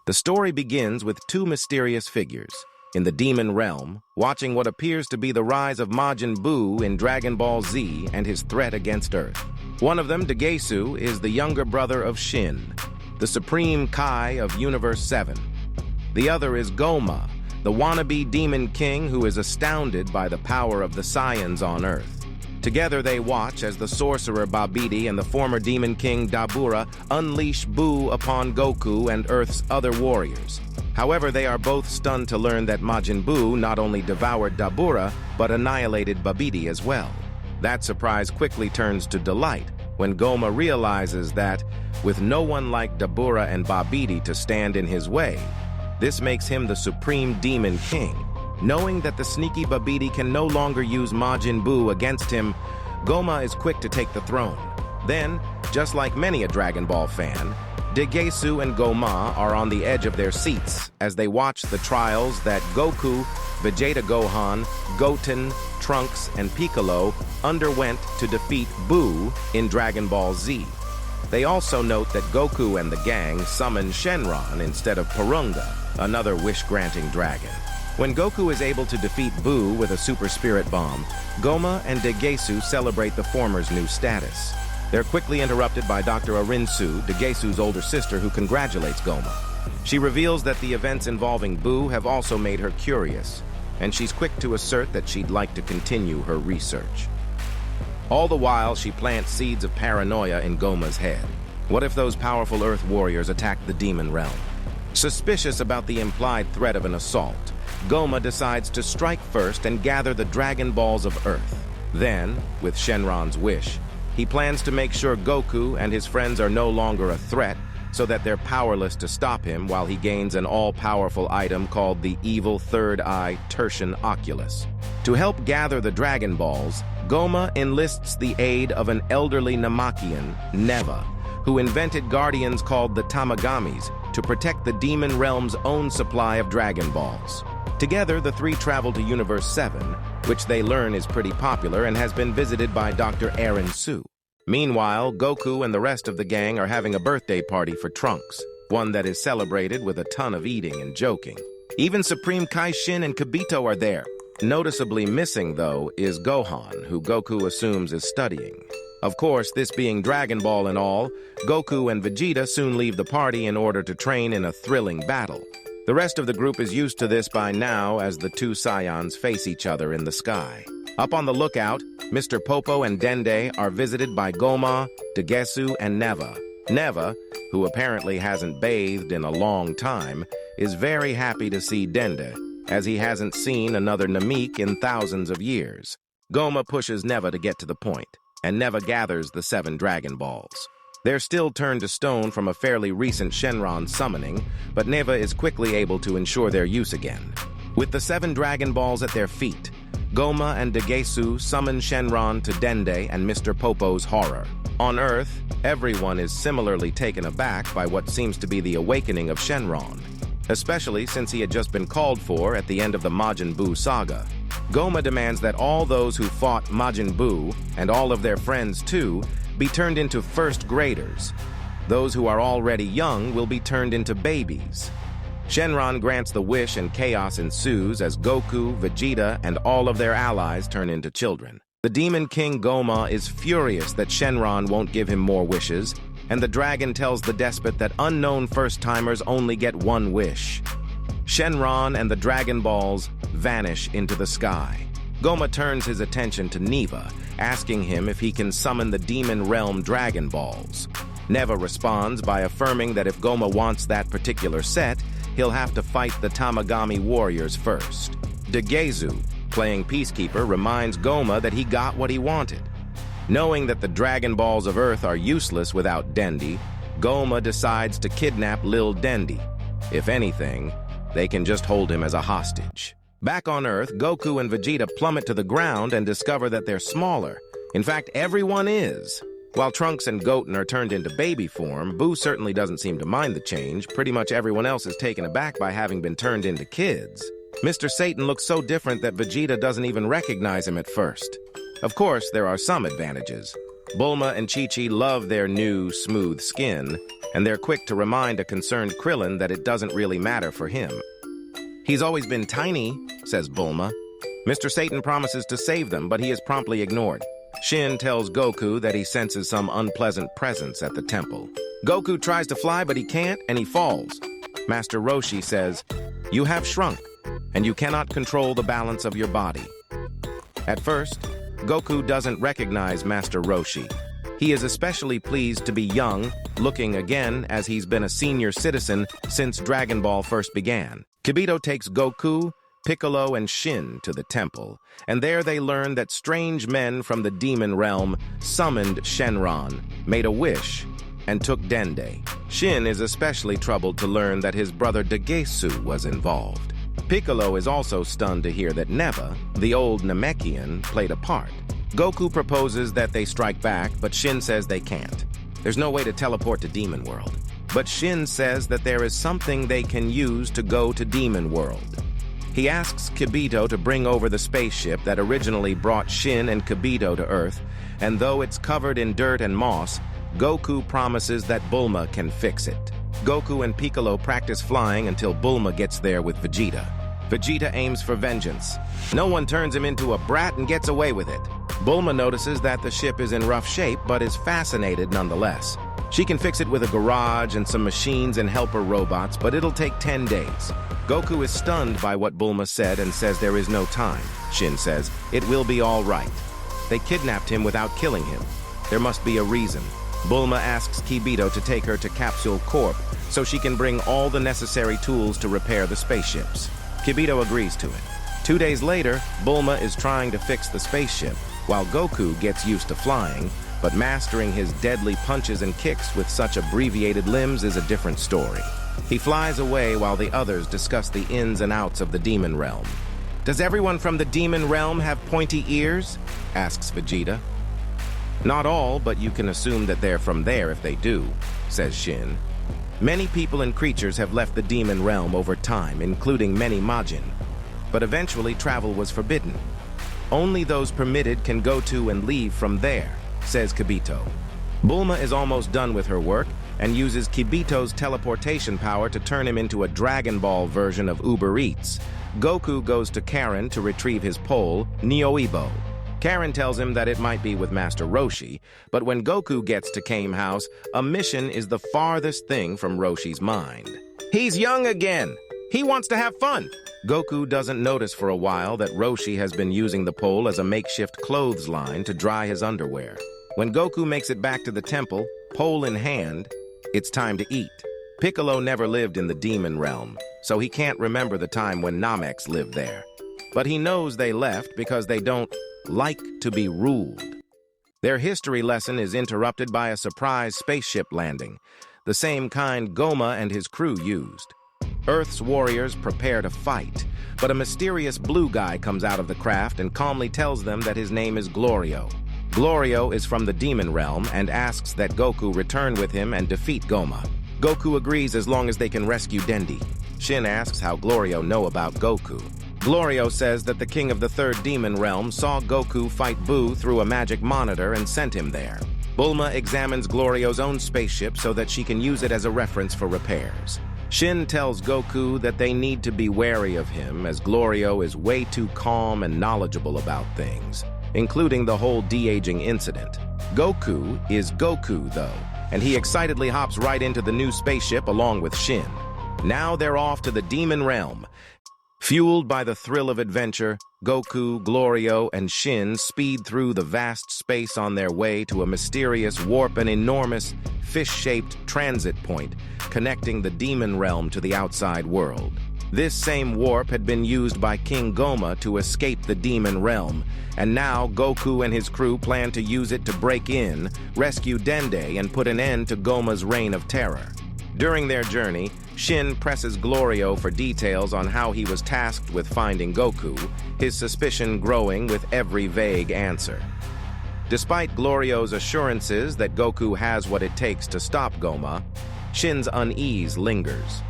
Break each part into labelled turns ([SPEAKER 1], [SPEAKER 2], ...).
[SPEAKER 1] The story begins with two mysterious figures in the demon realm, watching what appears to be the rise of Majin Buu in Dragon Ball Z and his threat against Earth. One of them, Degesu, is the younger brother of Shin, the Supreme Kai of Universe 7. The other is Gomah, the wannabe demon king who is astounded by the power of the Saiyans on Earth. Together they watch as the sorcerer Babidi and the former demon king Dabura unleash Buu upon Goku and Earth's other warriors. However, they are both stunned to learn that Majin Buu not only devoured Dabura, but annihilated Babidi as well. That surprise quickly turns to delight when Gomah realizes that, with no one like Dabura and Babidi to stand in his way, this makes him the supreme demon king. Knowing that the sneaky Babidi can no longer use Majin Buu against him, Gomah is quick to take the throne. Then, just like many a Dragon Ball fan, Degesu and Gomah are on the edge of their seats as they watch the trials that Goku, Vegeta Gohan, Goten, Trunks, and Piccolo underwent to defeat Buu in Dragon Ball Z. They also note that Goku and the gang summon Shenron instead of Porunga, another wish-granting dragon. When Goku is able to defeat Buu with a Super Spirit Bomb, Gomah and Degesu celebrate the former's new status. They're quickly interrupted by Dr. Arinsu, Degesu's older sister, who congratulates Gomah. She reveals that the events involving Buu have also made her curious, and she's quick to assert that she'd like to continue her research. All the while, she plants seeds of paranoia in Gomah's head. What if those powerful Earth warriors attacked the demon realm? Suspicious about the implied threat of an assault, Gomah decides to strike first and gather the Dragon Balls of Earth. Then, with Shenron's wish, he plans to make sure Goku and his friends are no longer a threat so that they're powerless to stop him while he gains an all-powerful item called the Evil Third Eye Tertian Oculus. To help gather the Dragon Balls, Gomah enlists the aid of an elderly Namekian, Neva, who invented guardians called the Tamagamis to protect the demon realm's own supply of Dragon Balls. Together, the three travel to Universe 7, which they learn is pretty popular and has been visited by Dr. Arinsu. Meanwhile, Goku and the rest of the gang are having a birthday party for Trunks, one that is celebrated with a ton of eating and joking. Even Supreme Kai Shin and Kibito are there. Noticeably missing, though, is Gohan, who Goku assumes is studying. Of course, this being Dragon Ball and all, Goku and Vegeta soon leave the party in order to train in a thrilling battle. The rest of the group is used to this by now as the two Saiyans face each other in the sky. Up on the lookout, Mr. Popo and Dende are visited by Gomah, Degesu, and Neva. Neva, who apparently hasn't bathed in a long time, is very happy to see Dende, as he hasn't seen another Namek in thousands of years. Gomah pushes Neva to get to the point, and Neva gathers the 7 Dragon Balls. They're still turned to stone from a fairly recent Shenron summoning, but Neva is quickly able to ensure their use again. With the 7 Dragon Balls at their feet, Gomah and Degesu summon Shenron to Dende and Mr. Popo's horror. On Earth, everyone is similarly taken aback by what seems to be the awakening of Shenron, especially since he had just been called for at the end of the Majin Buu saga. Gomah demands that all those who fought Majin Buu, and all of their friends too, be turned into first graders. Those who are already young will be turned into babies. Shenron grants the wish and chaos ensues as Goku, Vegeta, and all of their allies turn into children. The Demon King Gomah is furious that Shenron won't give him more wishes, and the dragon tells the despot that unknown first-timers only get one wish. Shenron and the Dragon Balls vanish into the sky. Gomah turns his attention to Neva, asking him if he can summon the Demon Realm Dragon Balls. Neva responds by affirming that if Gomah wants that particular set, he'll have to fight the Tamagami warriors first. Degesu, playing Peacekeeper, reminds Gomah that he got what he wanted. Knowing that the Dragon Balls of Earth are useless without Dendi, Gomah decides to kidnap Lil Dendi. If anything, they can just hold him as a hostage. Back on Earth, Goku and Vegeta plummet to the ground and discover that they're smaller. In fact, everyone is. While Trunks and Goten are turned into baby form, Buu certainly doesn't seem to mind the change. Pretty much everyone else is taken aback by having been turned into kids. Mr. Satan looks so different that Vegeta doesn't even recognize him at first. Of course, there are some advantages. Bulma and Chi-Chi love their new, smooth skin, and they're quick to remind a concerned Krillin that it doesn't really matter for him. "He's always been tiny," says Bulma. Mr. Satan promises to save them, but he is promptly ignored. Shin tells Goku that he senses some unpleasant presence at the temple. Goku tries to fly, but he can't, and he falls. Master Roshi says, "You have shrunk, and you cannot control the balance of your body." At first, Goku doesn't recognize Master Roshi. He is especially pleased to be young, looking again as he's been a senior citizen since Dragon Ball first began. Kibito takes Goku, Piccolo, and Shin to the temple, and there they learn that strange men from the demon realm summoned Shenron, made a wish, and took Dende. Shin is especially troubled to learn that his brother Degesu was involved. Piccolo is also stunned to hear that Neva, the old Namekian, played a part. Goku proposes that they strike back, but Shin says they can't. There's no way to teleport to Demon World. But Shin says that there is something they can use to go to Demon World. He asks Kibito to bring over the spaceship that originally brought Shin and Kibito to Earth, and though it's covered in dirt and moss, Goku promises that Bulma can fix it. Goku and Piccolo practice flying until Bulma gets there with Vegeta. Vegeta aims for vengeance. No one turns him into a brat and gets away with it. Bulma notices that the ship is in rough shape, but is fascinated nonetheless. She can fix it with a garage and some machines and helper robots, but it'll take 10 days. Goku is stunned by what Bulma said and says there is no time. Shin says, "It will be all right." They kidnapped him without killing him. There must be a reason. Bulma asks Kibito to take her to Capsule Corp so she can bring all the necessary tools to repair the spaceships. Kibito agrees to it. 2 days later, Bulma is trying to fix the spaceship, while Goku gets used to flying, but mastering his deadly punches and kicks with such abbreviated limbs is a different story. He flies away while the others discuss the ins and outs of the demon realm. "Does everyone from the demon realm have pointy ears?" asks Vegeta. "Not all, but you can assume that they're from there if they do," says Shin. Many people and creatures have left the demon realm over time, including many Majin. But eventually travel was forbidden. Only those permitted can go to and leave from there, says Kibito. Bulma is almost done with her work and uses Kibito's teleportation power to turn him into a Dragon Ball version of Uber Eats. Goku goes to Karen to retrieve his pole, Nioibo. Karen tells him that it might be with Master Roshi, but when Goku gets to Kame House, a mission is the farthest thing from Roshi's mind. "He's young again! He wants to have fun!" Goku doesn't notice for a while that Roshi has been using the pole as a makeshift clothes line to dry his underwear. When Goku makes it back to the temple, pole in hand, it's time to eat. Piccolo never lived in the demon realm, so he can't remember the time when Namex lived there. But he knows they left because they don't like to be ruled. Their history lesson is interrupted by a surprise spaceship landing, the same kind Gomah and his crew used. Earth's warriors prepare to fight, but a mysterious blue guy comes out of the craft and calmly tells them that his name is Glorio. Glorio is from the demon realm and asks that Goku return with him and defeat Gomah. Goku agrees as long as they can rescue Dende. Shin asks how Glorio know about Goku. Glorio says that the king of the third demon realm saw Goku fight Boo through a magic monitor and sent him there. Bulma examines Glorio's own spaceship so that she can use it as a reference for repairs. Shin tells Goku that they need to be wary of him as Glorio is way too calm and knowledgeable about things, including the whole de-aging incident. Goku is Goku, though, and he excitedly hops right into the new spaceship along with Shin. Now they're off to the demon realm. Fueled by the thrill of adventure, Goku, Glorio, and Shin speed through the vast space on their way to a mysterious warp and enormous, fish-shaped transit point connecting the demon realm to the outside world. This same warp had been used by King Gomah to escape the demon realm, and now Goku and his crew plan to use it to break in, rescue Dende, and put an end to Gomah's reign of terror. During their journey, Shin presses Glorio for details on how he was tasked with finding Goku, his suspicion growing with every vague answer. Despite Glorio's assurances that Goku has what it takes to stop Gomah, Shin's unease lingers.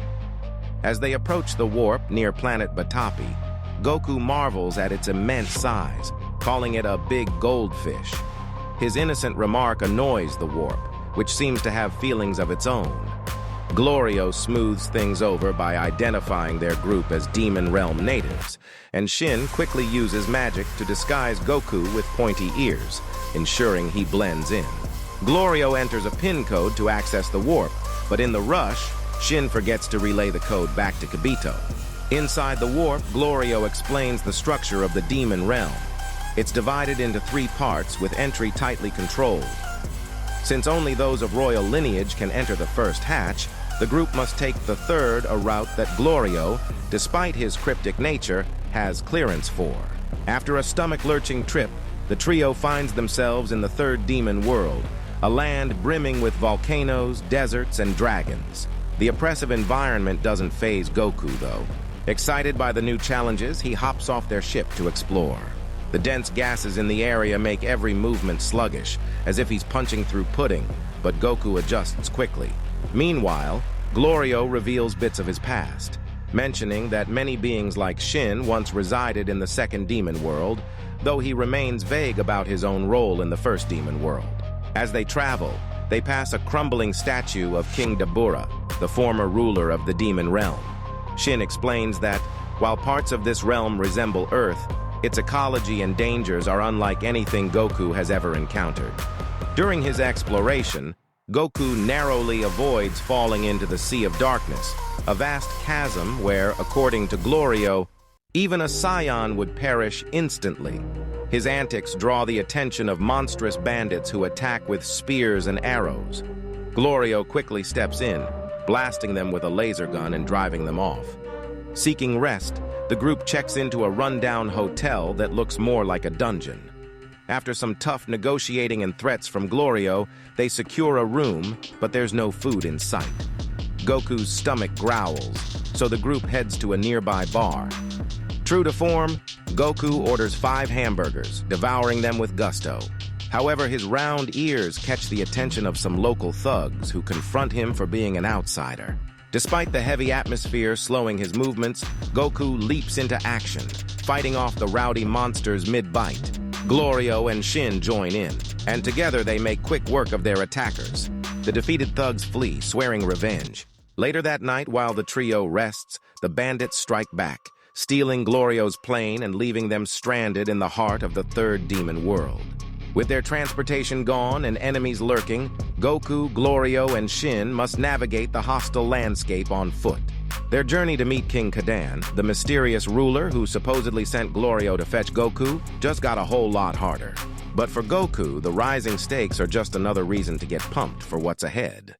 [SPEAKER 1] As they approach the warp near planet Batapi, Goku marvels at its immense size, calling it a big goldfish. His innocent remark annoys the warp, which seems to have feelings of its own. Glorio smooths things over by identifying their group as Demon Realm natives, and Shin quickly uses magic to disguise Goku with pointy ears, ensuring he blends in. Glorio enters a pin code to access the warp, but in the rush, Shin forgets to relay the code back to Kibito. Inside the warp, Glorio explains the structure of the Demon Realm. It's divided into 3 parts with entry tightly controlled. Since only those of royal lineage can enter the first hatch, the group must take the third, a route that Glorio, despite his cryptic nature, has clearance for. After a stomach-lurching trip, the trio finds themselves in the third demon world, a land brimming with volcanoes, deserts, and dragons. The oppressive environment doesn't faze Goku, though. Excited by the new challenges, he hops off their ship to explore. The dense gases in the area make every movement sluggish, as if he's punching through pudding, but Goku adjusts quickly. Meanwhile, Glorio reveals bits of his past, mentioning that many beings like Shin once resided in the second demon world, though he remains vague about his own role in the first demon world. As they travel, they pass a crumbling statue of King Dabura, the former ruler of the demon realm. Shin explains that, while parts of this realm resemble Earth, its ecology and dangers are unlike anything Goku has ever encountered. During his exploration, Goku narrowly avoids falling into the Sea of Darkness, a vast chasm where, according to Glorio, even a Saiyan would perish instantly. His antics draw the attention of monstrous bandits who attack with spears and arrows. Glorio quickly steps in, blasting them with a laser gun and driving them off. Seeking rest, the group checks into a rundown hotel that looks more like a dungeon. After some tough negotiating and threats from Glorio, they secure a room, but there's no food in sight. Goku's stomach growls, so the group heads to a nearby bar. True to form, Goku orders 5 hamburgers, devouring them with gusto. However, his round ears catch the attention of some local thugs who confront him for being an outsider. Despite the heavy atmosphere slowing his movements, Goku leaps into action, fighting off the rowdy monsters mid-bite. Glorio and Shin join in, and together they make quick work of their attackers. The defeated thugs flee, swearing revenge. Later that night, while the trio rests, the bandits strike back, stealing Glorio's plane and leaving them stranded in the heart of the third demon world. With their transportation gone and enemies lurking, Goku, Glorio, and Shin must navigate the hostile landscape on foot. Their journey to meet King Kadan, the mysterious ruler who supposedly sent Glorio to fetch Goku, just got a whole lot harder. But for Goku, the rising stakes are just another reason to get pumped for what's ahead.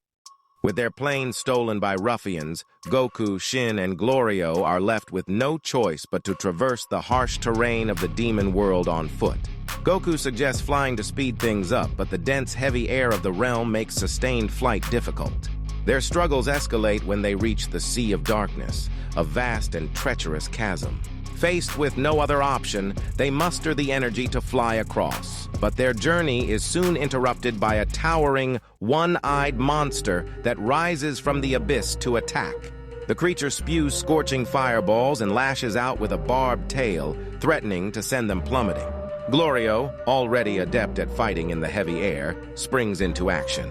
[SPEAKER 1] With their plane stolen by ruffians, Goku, Shin, and Glorio are left with no choice but to traverse the harsh terrain of the demon world on foot. Goku suggests flying to speed things up, but the dense, heavy air of the realm makes sustained flight difficult. Their struggles escalate when they reach the Sea of Darkness, a vast and treacherous chasm. Faced with no other option, they muster the energy to fly across. But their journey is soon interrupted by a towering, one-eyed monster that rises from the abyss to attack. The creature spews scorching fireballs and lashes out with a barbed tail, threatening to send them plummeting. Glorio, already adept at fighting in the heavy air, springs into action.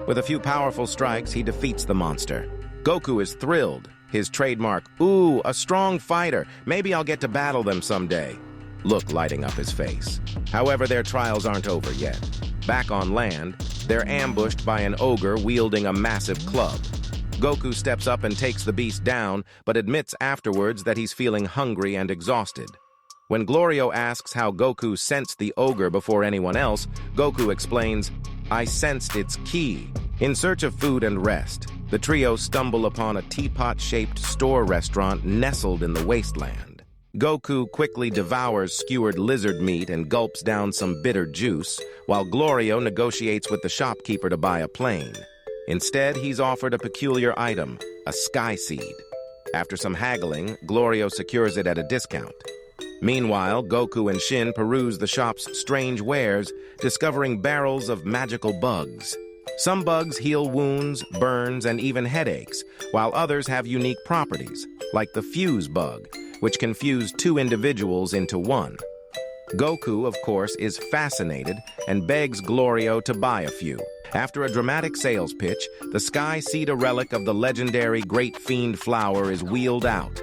[SPEAKER 1] With a few powerful strikes, he defeats the monster. Goku is thrilled. His trademark, "Ooh, a strong fighter. Maybe I'll get to battle them someday," look lighting up his face. However, their trials aren't over yet. Back on land, they're ambushed by an ogre wielding a massive club. Goku steps up and takes the beast down, but admits afterwards that he's feeling hungry and exhausted. When Glorio asks how Goku sensed the ogre before anyone else, Goku explains, "I sensed its ki." In search of food and rest, the trio stumble upon a teapot-shaped store restaurant nestled in the wasteland. Goku quickly devours skewered lizard meat and gulps down some bitter juice, while Glorio negotiates with the shopkeeper to buy a plane. Instead, he's offered a peculiar item, a sky seed. After some haggling, Glorio secures it at a discount. Meanwhile, Goku and Shin peruse the shop's strange wares, discovering barrels of magical bugs. Some bugs heal wounds, burns, and even headaches, while others have unique properties, like the fuse bug, which can fuse 2 individuals into one. Goku, of course, is fascinated and begs Glorio to buy a few. After a dramatic sales pitch, the Sky Seed relic of the legendary Great Fiend Flower is wheeled out.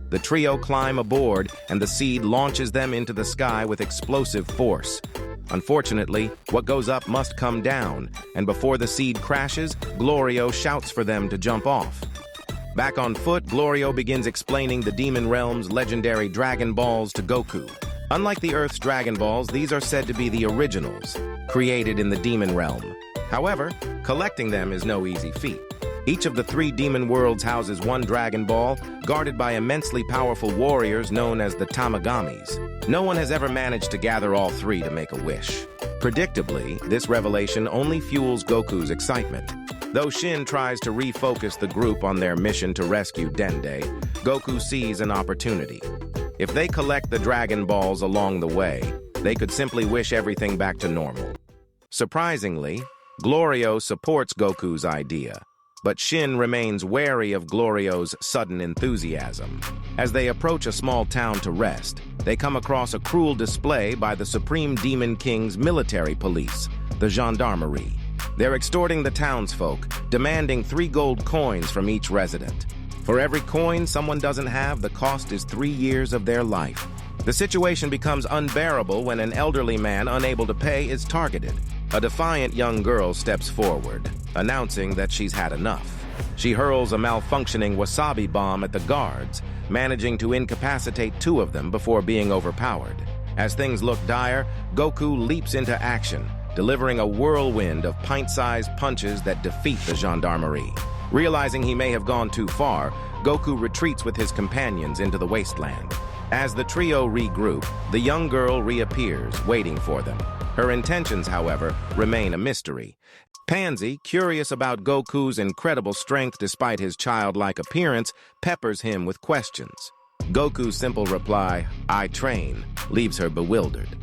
[SPEAKER 1] The trio climb aboard, and the seed launches them into the sky with explosive force. Unfortunately, what goes up must come down, and before the seed crashes, Glorio shouts for them to jump off. Back on foot, Glorio begins explaining the Demon Realm's legendary Dragon Balls to Goku. Unlike the Earth's Dragon Balls, these are said to be the originals, created in the Demon Realm. However, collecting them is no easy feat. Each of the 3 demon worlds houses one Dragon Ball, guarded by immensely powerful warriors known as the Tamagamis. No one has ever managed to gather all 3 to make a wish. Predictably, this revelation only fuels Goku's excitement. Though Shin tries to refocus the group on their mission to rescue Dende, Goku sees an opportunity. If they collect the Dragon Balls along the way, they could simply wish everything back to normal. Surprisingly, Glorio supports Goku's idea, but Shin remains wary of Glorio's sudden enthusiasm. As they approach a small town to rest, they come across a cruel display by the Supreme Demon King's military police, the Gendarmerie. They're extorting the townsfolk, demanding 3 gold coins from each resident. For every coin someone doesn't have, the cost is 3 years of their life. The situation becomes unbearable when an elderly man unable to pay is targeted. A defiant young girl steps forward, announcing that she's had enough. She hurls a malfunctioning wasabi bomb at the guards, managing to incapacitate 2 of them before being overpowered. As things look dire, Goku leaps into action, delivering a whirlwind of pint-sized punches that defeat the Gendarmerie. Realizing he may have gone too far, Goku retreats with his companions into the wasteland. As the trio regroup, the young girl reappears, waiting for them. Her intentions, however, remain a mystery. Panzy, curious about Goku's incredible strength despite his childlike appearance, peppers him with questions. Goku's simple reply, "I train," leaves her bewildered.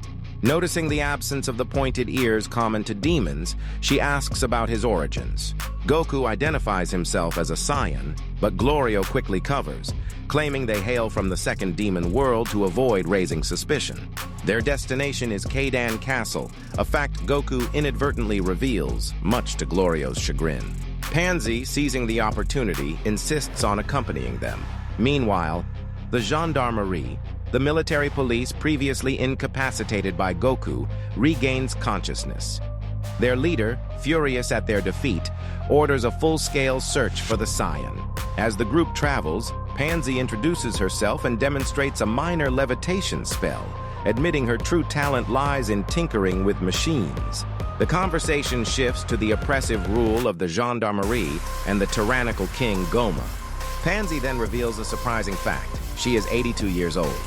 [SPEAKER 1] Noticing the absence of the pointed ears common to demons, she asks about his origins. Goku identifies himself as a Saiyan, but Glorio quickly covers, claiming they hail from the second demon world to avoid raising suspicion. Their destination is Kaidan Castle, a fact Goku inadvertently reveals, much to Glorio's chagrin. Panzy, seizing the opportunity, insists on accompanying them. Meanwhile, the Gendarmerie, the military police previously incapacitated by Goku, regains consciousness. Their leader, furious at their defeat, orders a full-scale search for the Saiyan. As the group travels, Panzy introduces herself and demonstrates a minor levitation spell, admitting her true talent lies in tinkering with machines. The conversation shifts to the oppressive rule of the Gendarmerie and the tyrannical king Gomah. Panzy then reveals a surprising fact. She is 82 years old.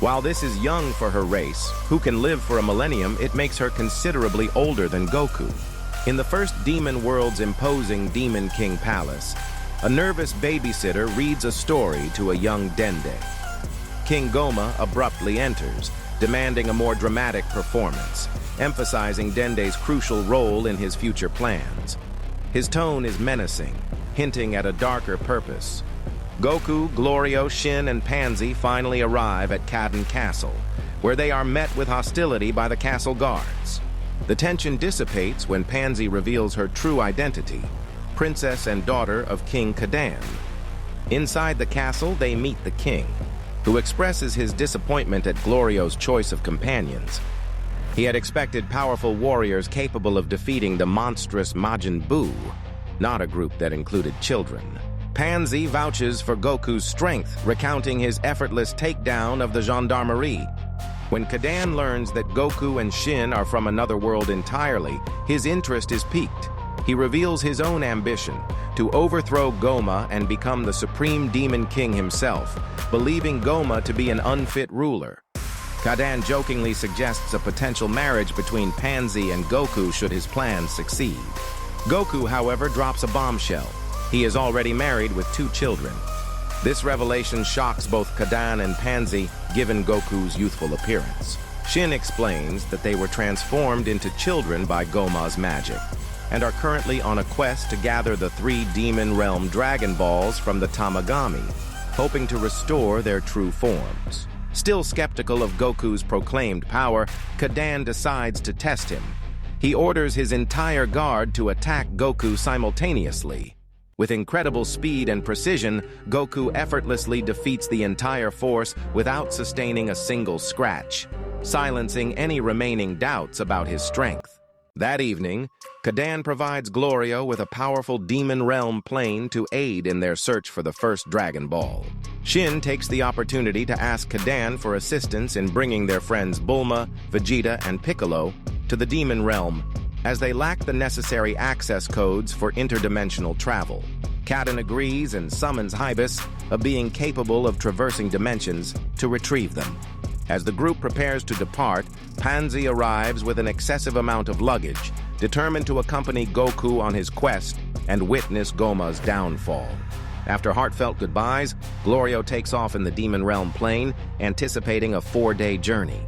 [SPEAKER 1] While this is young for her race, who can live for a millennium, it makes her considerably older than Goku. In the first demon world's imposing Demon King Palace, a nervous babysitter reads a story to a young Dende. King Gomah abruptly enters, demanding a more dramatic performance, emphasizing Dende's crucial role in his future plans. His tone is menacing, hinting at a darker purpose. Goku, Glorio, Shin, and Panzy finally arrive at Kaidan Castle, where they are met with hostility by the castle guards. The tension dissipates when Panzy reveals her true identity, princess and daughter of King Kaidan. Inside the castle, they meet the king, who expresses his disappointment at Glorio's choice of companions. He had expected powerful warriors capable of defeating the monstrous Majin Buu, not a group that included children. Panzy vouches for Goku's strength, recounting his effortless takedown of the Gendarmerie. When Kaidan learns that Goku and Shin are from another world entirely, his interest is piqued. He reveals his own ambition to overthrow Gomah and become the Supreme Demon King himself, believing Gomah to be an unfit ruler. Kaidan jokingly suggests a potential marriage between Panzy and Goku should his plans succeed. Goku, however, drops a bombshell. He is already married with 2 children. This revelation shocks both Kaidan and Panzy, given Goku's youthful appearance. Shin explains that they were transformed into children by Gomah's magic, and are currently on a quest to gather the 3 Demon Realm Dragon Balls from the Tamagami, hoping to restore their true forms. Still skeptical of Goku's proclaimed power, Kadan decides to test him. He orders his entire guard to attack Goku simultaneously. With incredible speed and precision, Goku effortlessly defeats the entire force without sustaining a single scratch, silencing any remaining doubts about his strength. That evening, Kadan provides Glorio with a powerful Demon Realm plane to aid in their search for the first Dragon Ball. Shin takes the opportunity to ask Kadan for assistance in bringing their friends Bulma, Vegeta, and Piccolo to the Demon Realm, as they lack the necessary access codes for interdimensional travel. Kadan agrees and summons Hybis, a being capable of traversing dimensions, to retrieve them. As the group prepares to depart, Panzy arrives with an excessive amount of luggage, determined to accompany Goku on his quest and witness Gomah's downfall. After heartfelt goodbyes, Glorio takes off in the Demon Realm plane, anticipating a 4-day journey.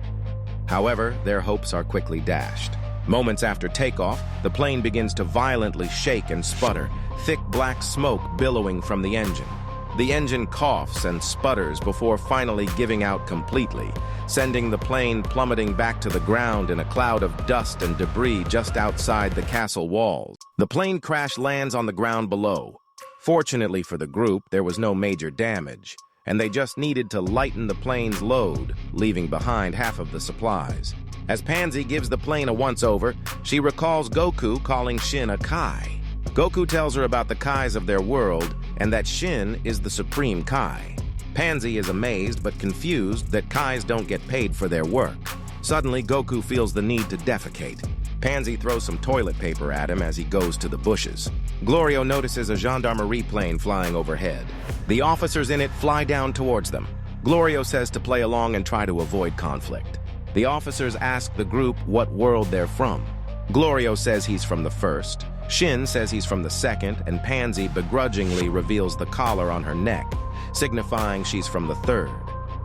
[SPEAKER 1] However, their hopes are quickly dashed. Moments after takeoff, the plane begins to violently shake and sputter, thick black smoke billowing from the engine. The engine coughs and sputters before finally giving out completely, sending the plane plummeting back to the ground in a cloud of dust and debris just outside the castle walls. The plane crash lands on the ground below. Fortunately for the group, there was no major damage, and they just needed to lighten the plane's load, leaving behind half of the supplies. As Panzy gives the plane a once-over, she recalls Goku calling Shin a Kai. Goku tells her about the Kais of their world and that Shin is the supreme Kai. Panzy is amazed but confused that Kais don't get paid for their work. Suddenly, Goku feels the need to defecate. Panzy throws some toilet paper at him as he goes to the bushes. Glorio notices a gendarmerie plane flying overhead. The officers in it fly down towards them. Glorio says to play along and try to avoid conflict. The officers ask the group what world they're from. Glorio says he's from the first, Shin says he's from the second, and Panzy begrudgingly reveals the collar on her neck, signifying she's from the third.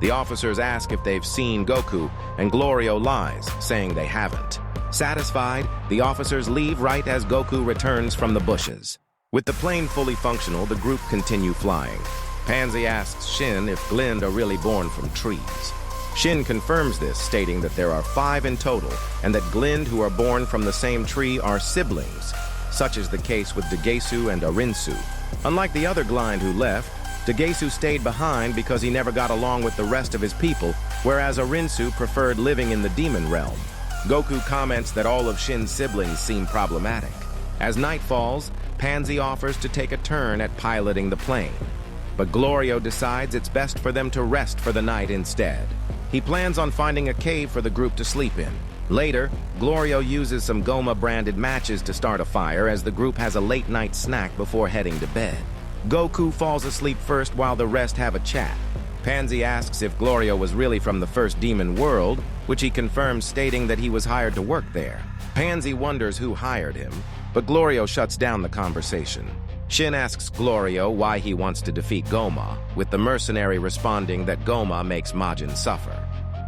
[SPEAKER 1] The officers ask if they've seen Goku, and Glorio lies, saying they haven't. Satisfied, the officers leave right as Goku returns from the bushes. With the plane fully functional, the group continue flying. Panzy asks Shin if Glind are really born from trees. Shin confirms this, stating that there are 5 in total, and that Glind who are born from the same tree are siblings. Such is the case with Degesu and Arinsu. Unlike the other Glind who left, Degesu stayed behind because he never got along with the rest of his people, whereas Arinsu preferred living in the Demon Realm. Goku comments that all of Shin's siblings seem problematic. As night falls, Panzy offers to take a turn at piloting the plane. But Glorio decides it's best for them to rest for the night instead. He plans on finding a cave for the group to sleep in. Later, Glorio uses some Gomah-branded matches to start a fire as the group has a late-night snack before heading to bed. Goku falls asleep first while the rest have a chat. Panzy asks if Glorio was really from the first demon world, which he confirms, stating that he was hired to work there. Panzy wonders who hired him, but Glorio shuts down the conversation. Shin asks Glorio why he wants to defeat Gomah, with the mercenary responding that Gomah makes Majin suffer.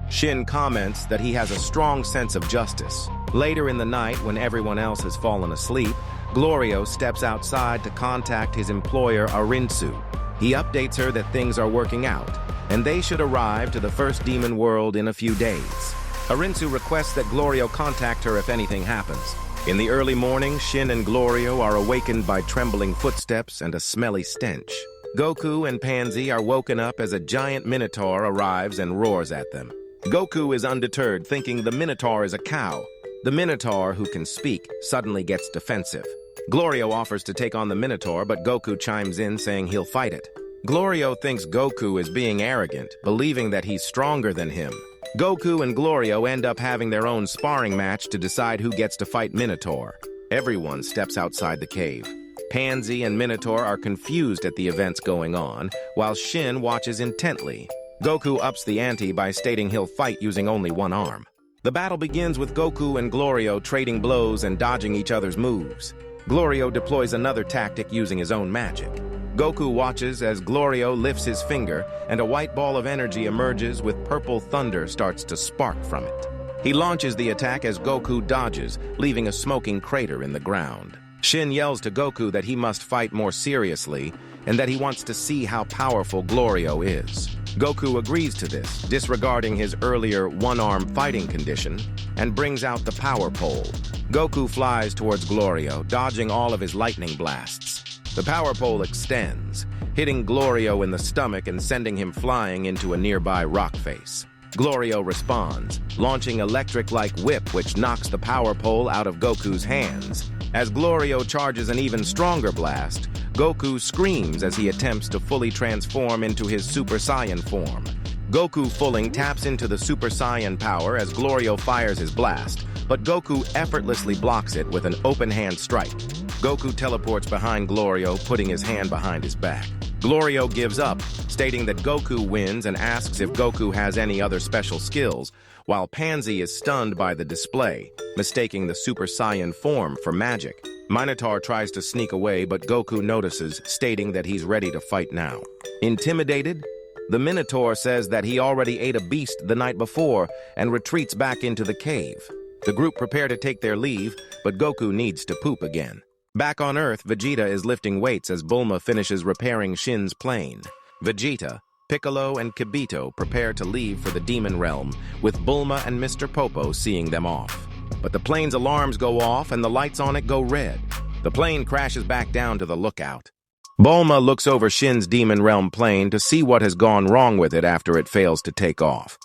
[SPEAKER 1] Shin comments that he has a strong sense of justice. Later in the night, when everyone else has fallen asleep, Glorio steps outside to contact his employer Arinsu. He updates her that things are working out, and they should arrive to the first demon world in a few days. Arinsu requests that Glorio contact her if anything happens. In the early morning, Shin and Glorio are awakened by trembling footsteps and a smelly stench. Goku and Panzy are woken up as a giant Minotaur arrives and roars at them. Goku is undeterred, thinking the Minotaur is a cow. The Minotaur, who can speak, suddenly gets defensive. Glorio offers to take on the Minotaur, but Goku chimes in saying he'll fight it. Glorio thinks Goku is being arrogant, believing that he's stronger than him. Goku and Glorio end up having their own sparring match to decide who gets to fight Minotaur. Everyone steps outside the cave. Panzy and Minotaur are confused at the events going on, while Shin watches intently. Goku ups the ante by stating he'll fight using only one arm. The battle begins with Goku and Glorio trading blows and dodging each other's moves. Glorio deploys another tactic using his own magic. Goku watches as Glorio lifts his finger and a white ball of energy emerges with purple thunder starts to spark from it. He launches the attack as Goku dodges, leaving a smoking crater in the ground. Shin yells to Goku that he must fight more seriously and that he wants to see how powerful Glorio is. Goku agrees to this, disregarding his earlier one-arm fighting condition, and brings out the power pole. Goku flies towards Glorio, dodging all of his lightning blasts. The power pole extends, hitting Glorio in the stomach and sending him flying into a nearby rock face. Glorio responds, launching electric-like whip which knocks the power pole out of Goku's hands. As Glorio charges an even stronger blast, Goku screams as he attempts to fully transform into his Super Saiyan form. Goku Fulling taps into the Super Saiyan power as Glorio fires his blast, but Goku effortlessly blocks it with an open-hand strike. Goku teleports behind Glorio, putting his hand behind his back. Glorio gives up, stating that Goku wins and asks if Goku has any other special skills, while Panzy is stunned by the display, mistaking the Super Saiyan form for magic. Minotaur tries to sneak away, but Goku notices, stating that he's ready to fight now. Intimidated, the Minotaur says that he already ate a beast the night before and retreats back into the cave. The group prepare to take their leave, but Goku needs to poop again. Back on Earth, Vegeta is lifting weights as Bulma finishes repairing Shin's plane. Vegeta, Piccolo, and Kibito prepare to leave for the Demon Realm, with Bulma and Mr. Popo seeing them off. But the plane's alarms go off and the lights on it go red. The plane crashes back down to the lookout. Bulma looks over Shin's Demon Realm plane to see what has gone wrong with it after it fails to take off.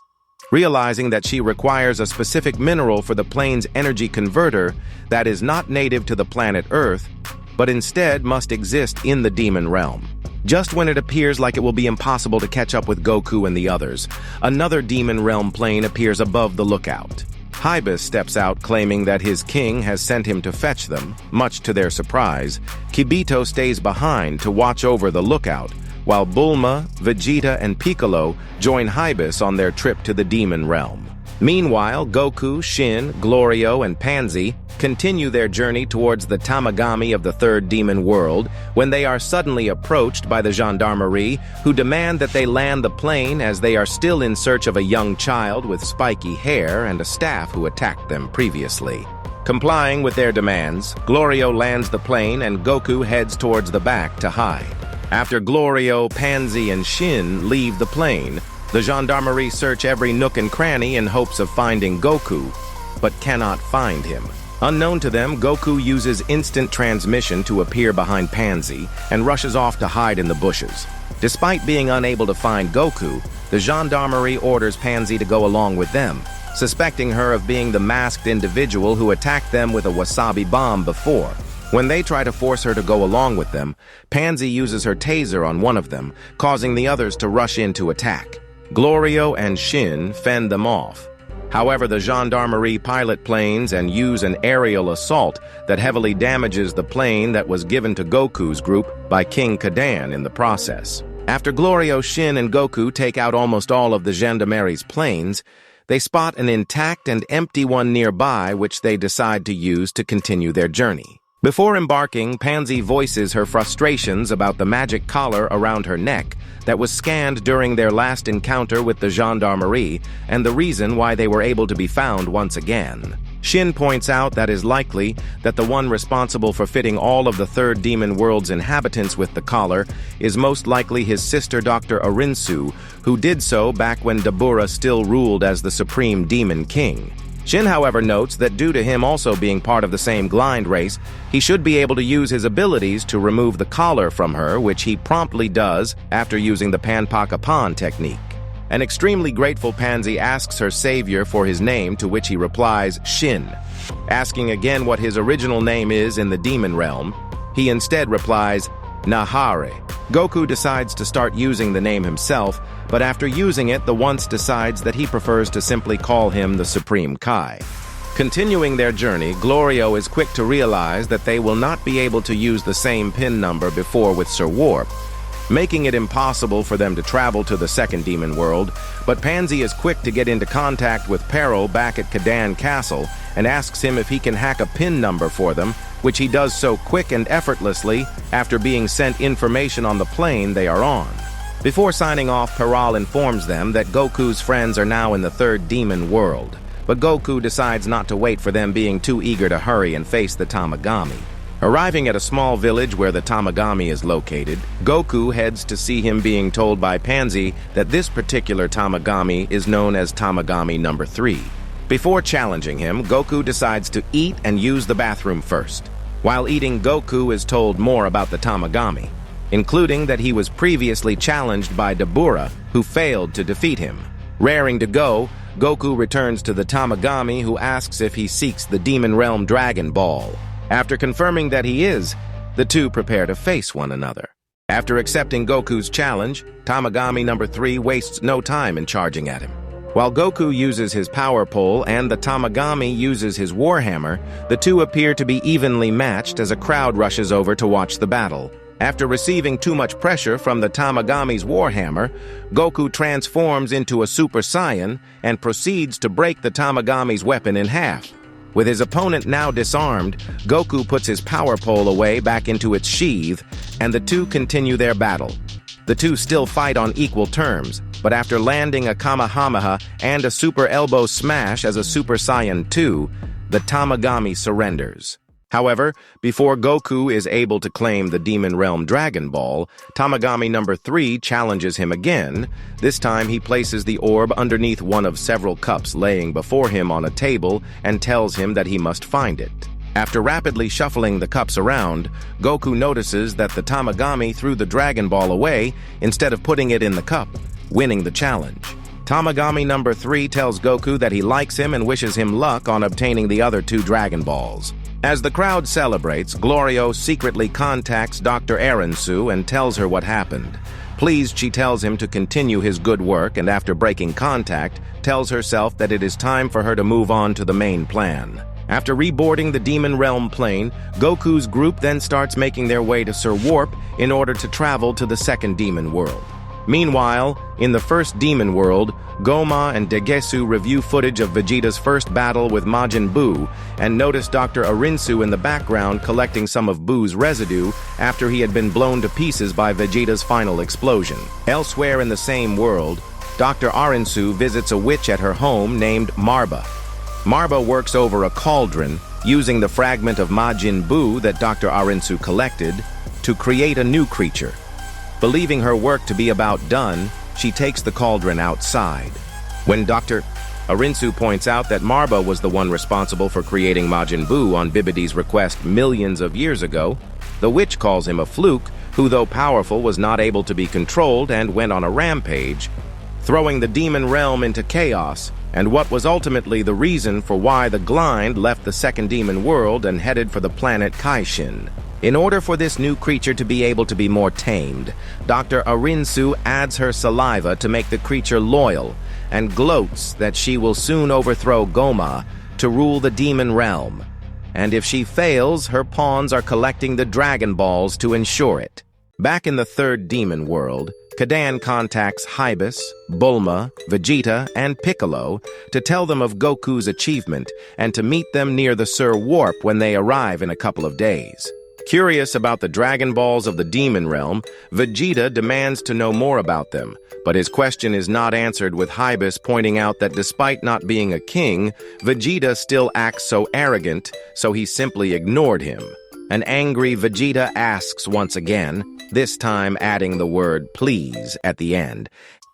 [SPEAKER 1] Realizing that she requires a specific mineral for the plane's energy converter that is not native to the planet Earth, but instead must exist in the Demon Realm. Just when it appears like it will be impossible to catch up with Goku and the others, another Demon Realm plane appears above the lookout. Hybis steps out claiming that his king has sent him to fetch them. Much to their surprise, Kibito stays behind to watch over the lookout, while Bulma, Vegeta, and Piccolo join Hybis on their trip to the Demon Realm. Meanwhile, Goku, Shin, Glorio, and Panzy continue their journey towards the Tamagami of the Third Demon World when they are suddenly approached by the gendarmerie, who demand that they land the plane as they are still in search of a young child with spiky hair and a staff who attacked them previously. Complying with their demands, Glorio lands the plane and Goku heads towards the back to hide. After Glorio, Panzy, and Shin leave the plane, the gendarmerie search every nook and cranny in hopes of finding Goku, but cannot find him. Unknown to them, Goku uses instant transmission to appear behind Panzy and rushes off to hide in the bushes. Despite being unable to find Goku, the gendarmerie orders Panzy to go along with them, suspecting her of being the masked individual who attacked them with a wasabi bomb before. When they try to force her to go along with them, Panzy uses her taser on one of them, causing the others to rush in to attack. Glorio and Shin fend them off. However, the gendarmerie pilot planes and use an aerial assault that heavily damages the plane that was given to Goku's group by King Kadan in the process. After Glorio, Shin, and Goku take out almost all of the gendarmerie's planes, they spot an intact and empty one nearby which they decide to use to continue their journey. Before embarking, Panzy voices her frustrations about the magic collar around her neck that was scanned during their last encounter with the gendarmerie and the reason why they were able to be found once again. Shin points out that it is likely that the one responsible for fitting all of the Third Demon World's inhabitants with the collar is most likely his sister Dr. Arinsu, who did so back when Dabura still ruled as the Supreme Demon King. Shin, however, notes that due to him also being part of the same Glind race, he should be able to use his abilities to remove the collar from her, which he promptly does after using the Panpakapan technique. An extremely grateful Panzy asks her savior for his name, to which he replies, Shin. Asking again what his original name is in the Demon Realm, he instead replies, Nahare. Goku decides to start using the name himself, but after using it, the once decides that he prefers to simply call him the Supreme Kai. Continuing their journey, Glorio is quick to realize that they will not be able to use the same pin number before with Sir Warp, making it impossible for them to travel to the second Demon World, but Panzy is quick to get into contact with Pero back at Kadan Castle and asks him if he can hack a pin number for them, which he does so quick and effortlessly after being sent information on the plane they are on. Before signing off, Peral informs them that Goku's friends are now in the Third Demon World, but Goku decides not to wait for them being too eager to hurry and face the Tamagami. Arriving at a small village where the Tamagami is located, Goku heads to see him, being told by Panzy that this particular Tamagami is known as Tamagami number 3. Before challenging him, Goku decides to eat and use the bathroom first. While eating, Goku is told more about the Tamagami, including that he was previously challenged by Dabura, who failed to defeat him. Raring to go, Goku returns to the Tamagami, who asks if he seeks the Demon Realm Dragon Ball. After confirming that he is, the two prepare to face one another. After accepting Goku's challenge, Tamagami number 3 wastes no time in charging at him. While Goku uses his power pole and the Tamagami uses his warhammer, the two appear to be evenly matched as a crowd rushes over to watch the battle. After receiving too much pressure from the Tamagami's warhammer, Goku transforms into a Super Saiyan and proceeds to break the Tamagami's weapon in half. With his opponent now disarmed, Goku puts his power pole away back into its sheath, and the two continue their battle. The two still fight on equal terms, but after landing a Kamehameha and a Super Elbow Smash as a Super Saiyan 2, the Tamagami surrenders. However, before Goku is able to claim the Demon Realm Dragon Ball, Tamagami number 3 challenges him again. This time he places the orb underneath one of several cups laying before him on a table and tells him that he must find it. After rapidly shuffling the cups around, Goku notices that the Tamagami threw the Dragon Ball away instead of putting it in the cup, winning the challenge. Tamagami number 3 tells Goku that he likes him and wishes him luck on obtaining the other 2 Dragon Balls. As the crowd celebrates, Glorio secretly contacts Dr. Arinsu and tells her what happened. Pleased, she tells him to continue his good work, and after breaking contact, tells herself that it is time for her to move on to the main plan. After reboarding the Demon Realm plane, Goku's group then starts making their way to Sir Warp in order to travel to the second Demon World. Meanwhile, in the first Demon World, Gomah and Degesu review footage of Vegeta's first battle with Majin Buu and notice Dr. Arinsu in the background collecting some of Buu's residue after he had been blown to pieces by Vegeta's final explosion. Elsewhere in the same world, Dr. Arinsu visits a witch at her home named Marba. Marba works over a cauldron, using the fragment of Majin Buu that Dr. Arinsu collected to create a new creature. Believing her work to be about done, she takes the cauldron outside. When Dr. Arinsu points out that Marba was the one responsible for creating Majin Buu on Bibidi's request millions of years ago, the witch calls him a fluke who, though powerful, was not able to be controlled and went on a rampage, throwing the demon realm into chaos, and what was ultimately the reason for why the Glind left the second demon world and headed for the planet Kaishin. In order for this new creature to be able to be more tamed, Dr. Arinsu adds her saliva to make the creature loyal and gloats that she will soon overthrow Gomah to rule the demon realm. And if she fails, her pawns are collecting the Dragon Balls to ensure it. Back in the third demon world, Kadan contacts Hybis, Bulma, Vegeta, and Piccolo to tell them of Goku's achievement and to meet them near the Sir Warp when they arrive in a couple of days. Curious about the Dragon Balls of the Demon Realm, Vegeta demands to know more about them, but his question is not answered, with Hybis pointing out that despite not being a king, Vegeta still acts so arrogant, so he simply ignored him. An angry Vegeta asks once again, this time adding the word please at the end.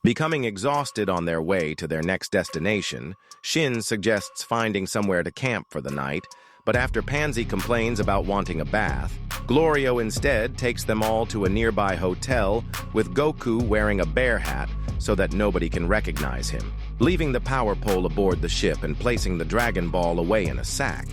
[SPEAKER 1] Becoming exhausted on their way to their next destination, Shin suggests finding somewhere to camp for the night, but after Panzy complains about wanting a bath, Glorio instead takes them all to a nearby hotel, with Goku wearing a bear hat so that nobody can recognize him. Leaving the power pole aboard the ship and placing the Dragon Ball away in a sack,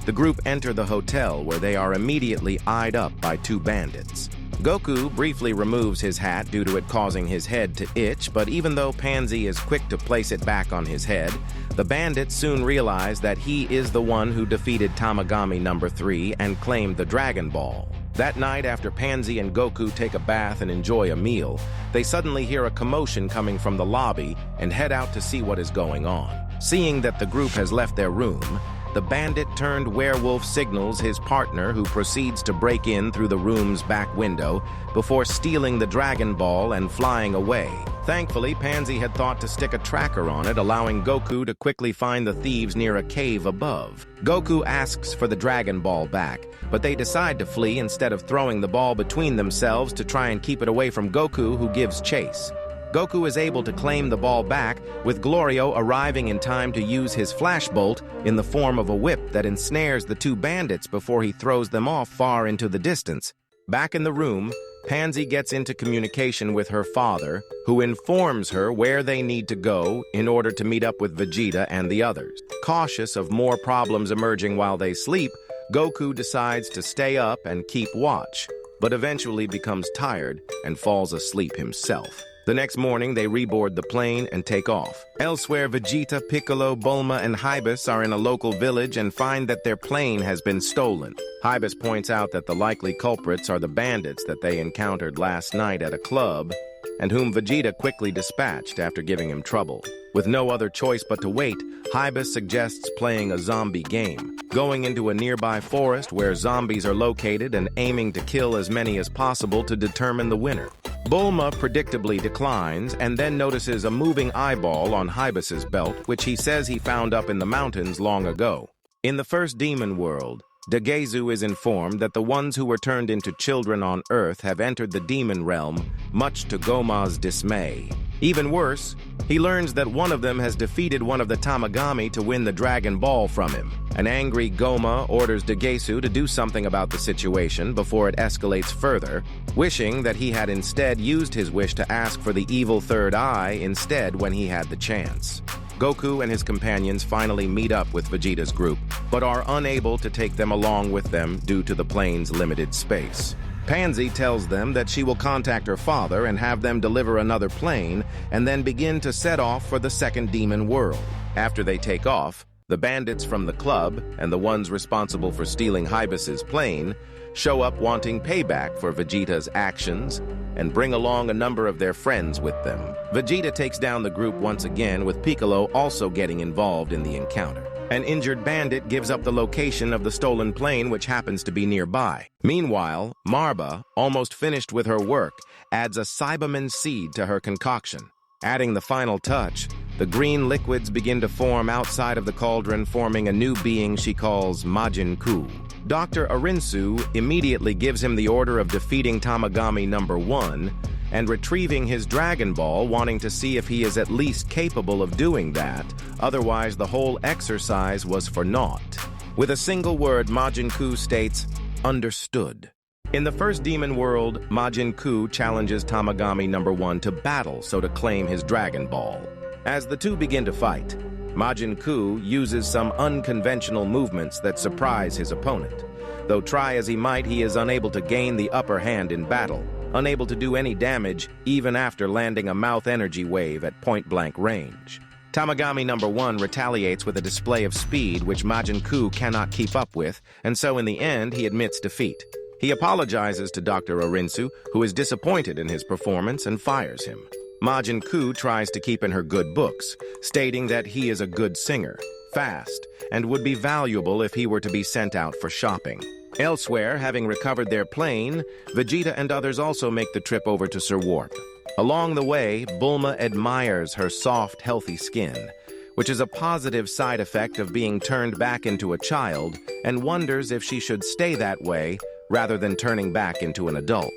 [SPEAKER 1] the group enter the hotel, where they are immediately eyed up by 2 bandits. Goku briefly removes his hat due to it causing his head to itch, but even though Panzy is quick to place it back on his head, the bandits soon realize that he is the one who defeated Tamagami number 3 and claimed the Dragon Ball. That night, after Panzy and Goku take a bath and enjoy a meal, they suddenly hear a commotion coming from the lobby and head out to see what is going on. Seeing that the group has left their room, the bandit-turned-werewolf signals his partner, who proceeds to break in through the room's back window before stealing the Dragon Ball and flying away. Thankfully, Panzy had thought to stick a tracker on it, allowing Goku to quickly find the thieves near a cave above. Goku asks for the Dragon Ball back, but they decide to flee instead of throwing the ball between themselves to try and keep it away from Goku, who gives chase. Goku is able to claim the ball back, with Glorio arriving in time to use his flashbolt in the form of a whip that ensnares the two bandits before he throws them off far into the distance. Back in the room, Panzy gets into communication with her father, who informs her where they need to go in order to meet up with Vegeta and the others. Cautious of more problems emerging while they sleep, Goku decides to stay up and keep watch, but eventually becomes tired and falls asleep himself. The next morning, they reboard the plane and take off. Elsewhere, Vegeta, Piccolo, Bulma, and Hybus are in a local village and find that their plane has been stolen. Hybus points out that the likely culprits are the bandits that they encountered last night at a club, and whom Vegeta quickly dispatched after giving him trouble. With no other choice but to wait, Hybus suggests playing a zombie game, going into a nearby forest where zombies are located and aiming to kill as many as possible to determine the winner. Bulma predictably declines and then notices a moving eyeball on Hybus's belt, which he says he found up in the mountains long ago. In the first demon world, Degesu is informed that the ones who were turned into children on Earth have entered the demon realm, much to Gomah's dismay. Even worse, he learns that one of them has defeated one of the Tamagami to win the Dragon Ball from him. An angry Gomah orders Degesu to do something about the situation before it escalates further, wishing that he had instead used his wish to ask for the evil third eye instead when he had the chance. Goku and his companions finally meet up with Vegeta's group, but are unable to take them along with them due to the plane's limited space. Panzy tells them that she will contact her father and have them deliver another plane, and then begin to set off for the second demon world. After they take off, the bandits from the club, and the ones responsible for stealing Hybus's plane, show up wanting payback for Vegeta's actions, and bring along a number of their friends with them. Vegeta takes down the group once again, with Piccolo also getting involved in the encounter. An injured bandit gives up the location of the stolen plane, which happens to be nearby. Meanwhile, Marba, almost finished with her work, adds a Cyberman seed to her concoction. Adding the final touch, the green liquids begin to form outside of the cauldron, forming a new being she calls Majin Ku. Dr. Arinsu immediately gives him the order of defeating Tamagami number 1 and retrieving his Dragon Ball, wanting to see if he is at least capable of doing that, otherwise the whole exercise was for naught. With a single word, Majin Ku states, "Understood." In the first demon world, Majin Ku challenges Tamagami number 1 to battle so to claim his Dragon Ball. As the two begin to fight, Majin Ku uses some unconventional movements that surprise his opponent. Though try as he might, he is unable to gain the upper hand in battle, unable to do any damage even after landing a mouth energy wave at point-blank range. Tamagami number 1 retaliates with a display of speed which Majin Ku cannot keep up with, and so in the end he admits defeat. He apologizes to Dr. Arinsu, who is disappointed in his performance and fires him. Majin Ku tries to keep in her good books, stating that he is a good singer, fast, and would be valuable if he were to be sent out for shopping. Elsewhere, having recovered their plane, Vegeta and others also make the trip over to Sir Warp. Along the way, Bulma admires her soft, healthy skin, which is a positive side effect of being turned back into a child, and wonders if she should stay that way rather than turning back into an adult.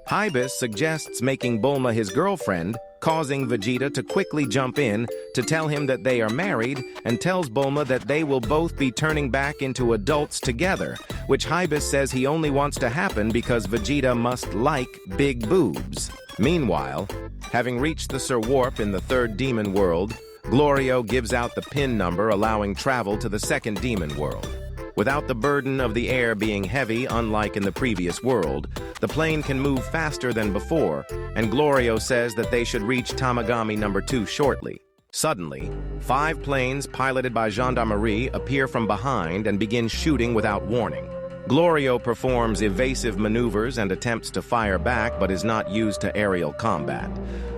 [SPEAKER 1] Hybus suggests making Bulma his girlfriend, causing Vegeta to quickly jump in to tell him that they are married, and tells Bulma that they will both be turning back into adults together, which Hybus says he only wants to happen because Vegeta must like big boobs. Meanwhile, having reached the Sir Warp in the third demon world, Glorio gives out the pin number allowing travel to the second demon world. Without the burden of the air being heavy, unlike in the previous world, the plane can move faster than before, and Glorio says that they should reach Tamagami number 2 shortly. Suddenly, 5 planes piloted by Gendarmerie appear from behind and begin shooting without warning. Glorio performs evasive maneuvers and attempts to fire back, but is not used to aerial combat.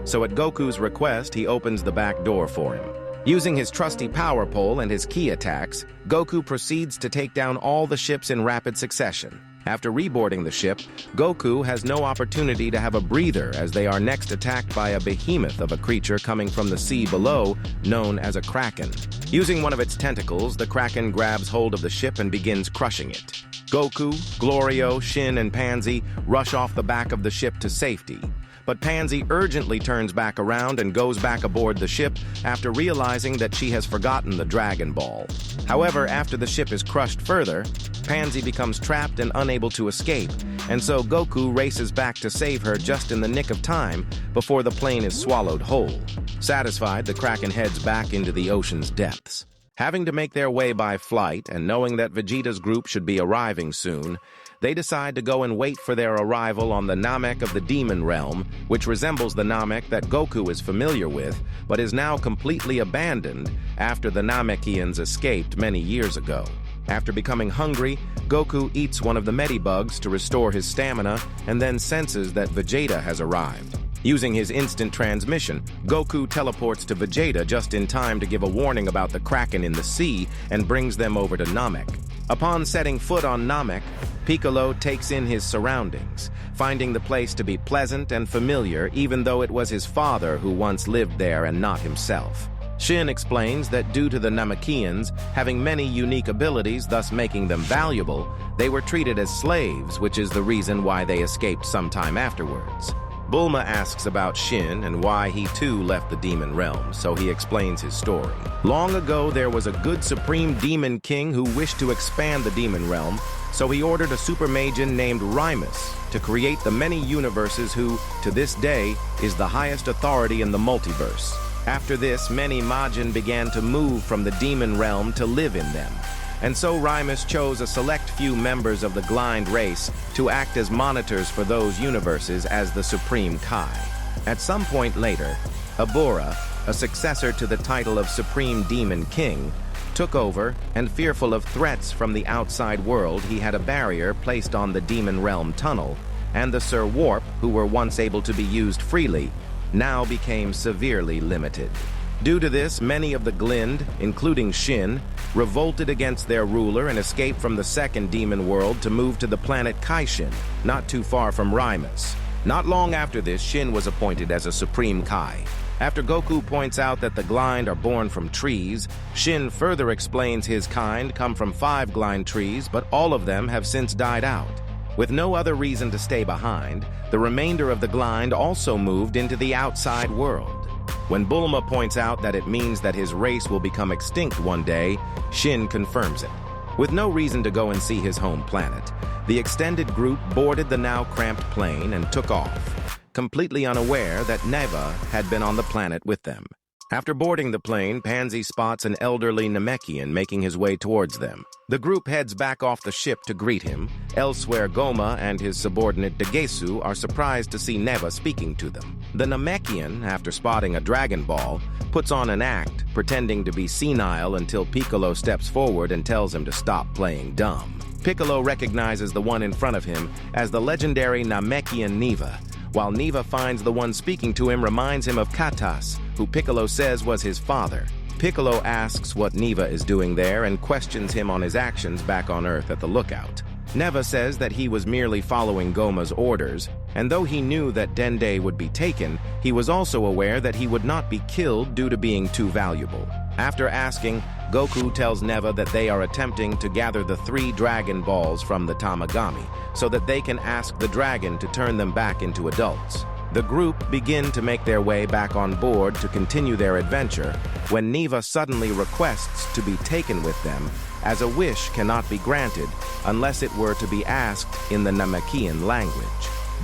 [SPEAKER 1] So at Goku's request, he opens the back door for him. Using his trusty power pole and his ki attacks, Goku proceeds to take down all the ships in rapid succession. After reboarding the ship, Goku has no opportunity to have a breather as they are next attacked by a behemoth of a creature coming from the sea below, known as a kraken. Using one of its tentacles, the kraken grabs hold of the ship and begins crushing it. Goku, Glorio, Shin, and Panzy rush off the back of the ship to safety. But Panzy urgently turns back around and goes back aboard the ship after realizing that she has forgotten the Dragon Ball. However, after the ship is crushed further, Panzy becomes trapped and unable to escape, and so Goku races back to save her just in the nick of time before the plane is swallowed whole. Satisfied, the Kraken heads back into the ocean's depths. Having to make their way by flight and knowing that Vegeta's group should be arriving soon, they decide to go and wait for their arrival on the Namek of the Demon Realm, which resembles the Namek that Goku is familiar with, but is now completely abandoned after the Namekians escaped many years ago. After becoming hungry, Goku eats one of the Medibugs to restore his stamina and then senses that Vegeta has arrived. Using his instant transmission, Goku teleports to Vegeta just in time to give a warning about the Kraken in the sea and brings them over to Namek. Upon setting foot on Namek, Piccolo takes in his surroundings, finding the place to be pleasant and familiar even though it was his father who once lived there and not himself. Shin explains that due to the Namekians having many unique abilities, thus making them valuable, they were treated as slaves, which is the reason why they escaped sometime afterwards. Bulma asks about Shin and why he too left the demon realm, so he explains his story. Long ago, there was a good supreme demon king who wished to expand the demon realm, so he ordered a super Majin named Rimus to create the many universes who, to this day, is the highest authority in the multiverse. After this, many Majin began to move from the demon realm to live in them. And so Rimus chose a select few members of the Glind race to act as monitors for those universes as the Supreme Kai. At some point later, Abura, a successor to the title of Supreme Demon King, took over, and fearful of threats from the outside world, he had a barrier placed on the Demon Realm tunnel, and the Sir Warp, who were once able to be used freely, now became severely limited. Due to this, many of the Glind, including Shin, revolted against their ruler and escaped from the second demon world to move to the planet Kaishin, not too far from Rimus. Not long after this, Shin was appointed as a Supreme Kai. After Goku points out that the Glind are born from trees, Shin further explains his kind come from 5 Glind trees, but all of them have since died out. With no other reason to stay behind, the remainder of the Glind also moved into the outside world. When Bulma points out that it means that his race will become extinct one day, Shin confirms it. With no reason to go and see his home planet, the extended group boarded the now cramped plane and took off, completely unaware that Neva had been on the planet with them. After boarding the plane, Panzy spots an elderly Namekian making his way towards them. The group heads back off the ship to greet him. Elsewhere, Gomah and his subordinate Degesu are surprised to see Neva speaking to them. The Namekian, after spotting a Dragon Ball, puts on an act, pretending to be senile until Piccolo steps forward and tells him to stop playing dumb. Piccolo recognizes the one in front of him as the legendary Namekian Neva, while Neva finds the one speaking to him reminds him of Katas, who Piccolo says was his father. Piccolo asks what Neva is doing there and questions him on his actions back on Earth at the lookout. Neva says that he was merely following Gomah's orders, and though he knew that Dende would be taken, he was also aware that he would not be killed due to being too valuable. After asking, Goku tells Neva that they are attempting to gather the 3 Dragon Balls from the Tamagami, so that they can ask the dragon to turn them back into adults. The group begin to make their way back on board to continue their adventure, when Neva suddenly requests to be taken with them, as a wish cannot be granted unless it were to be asked in the Namekian language.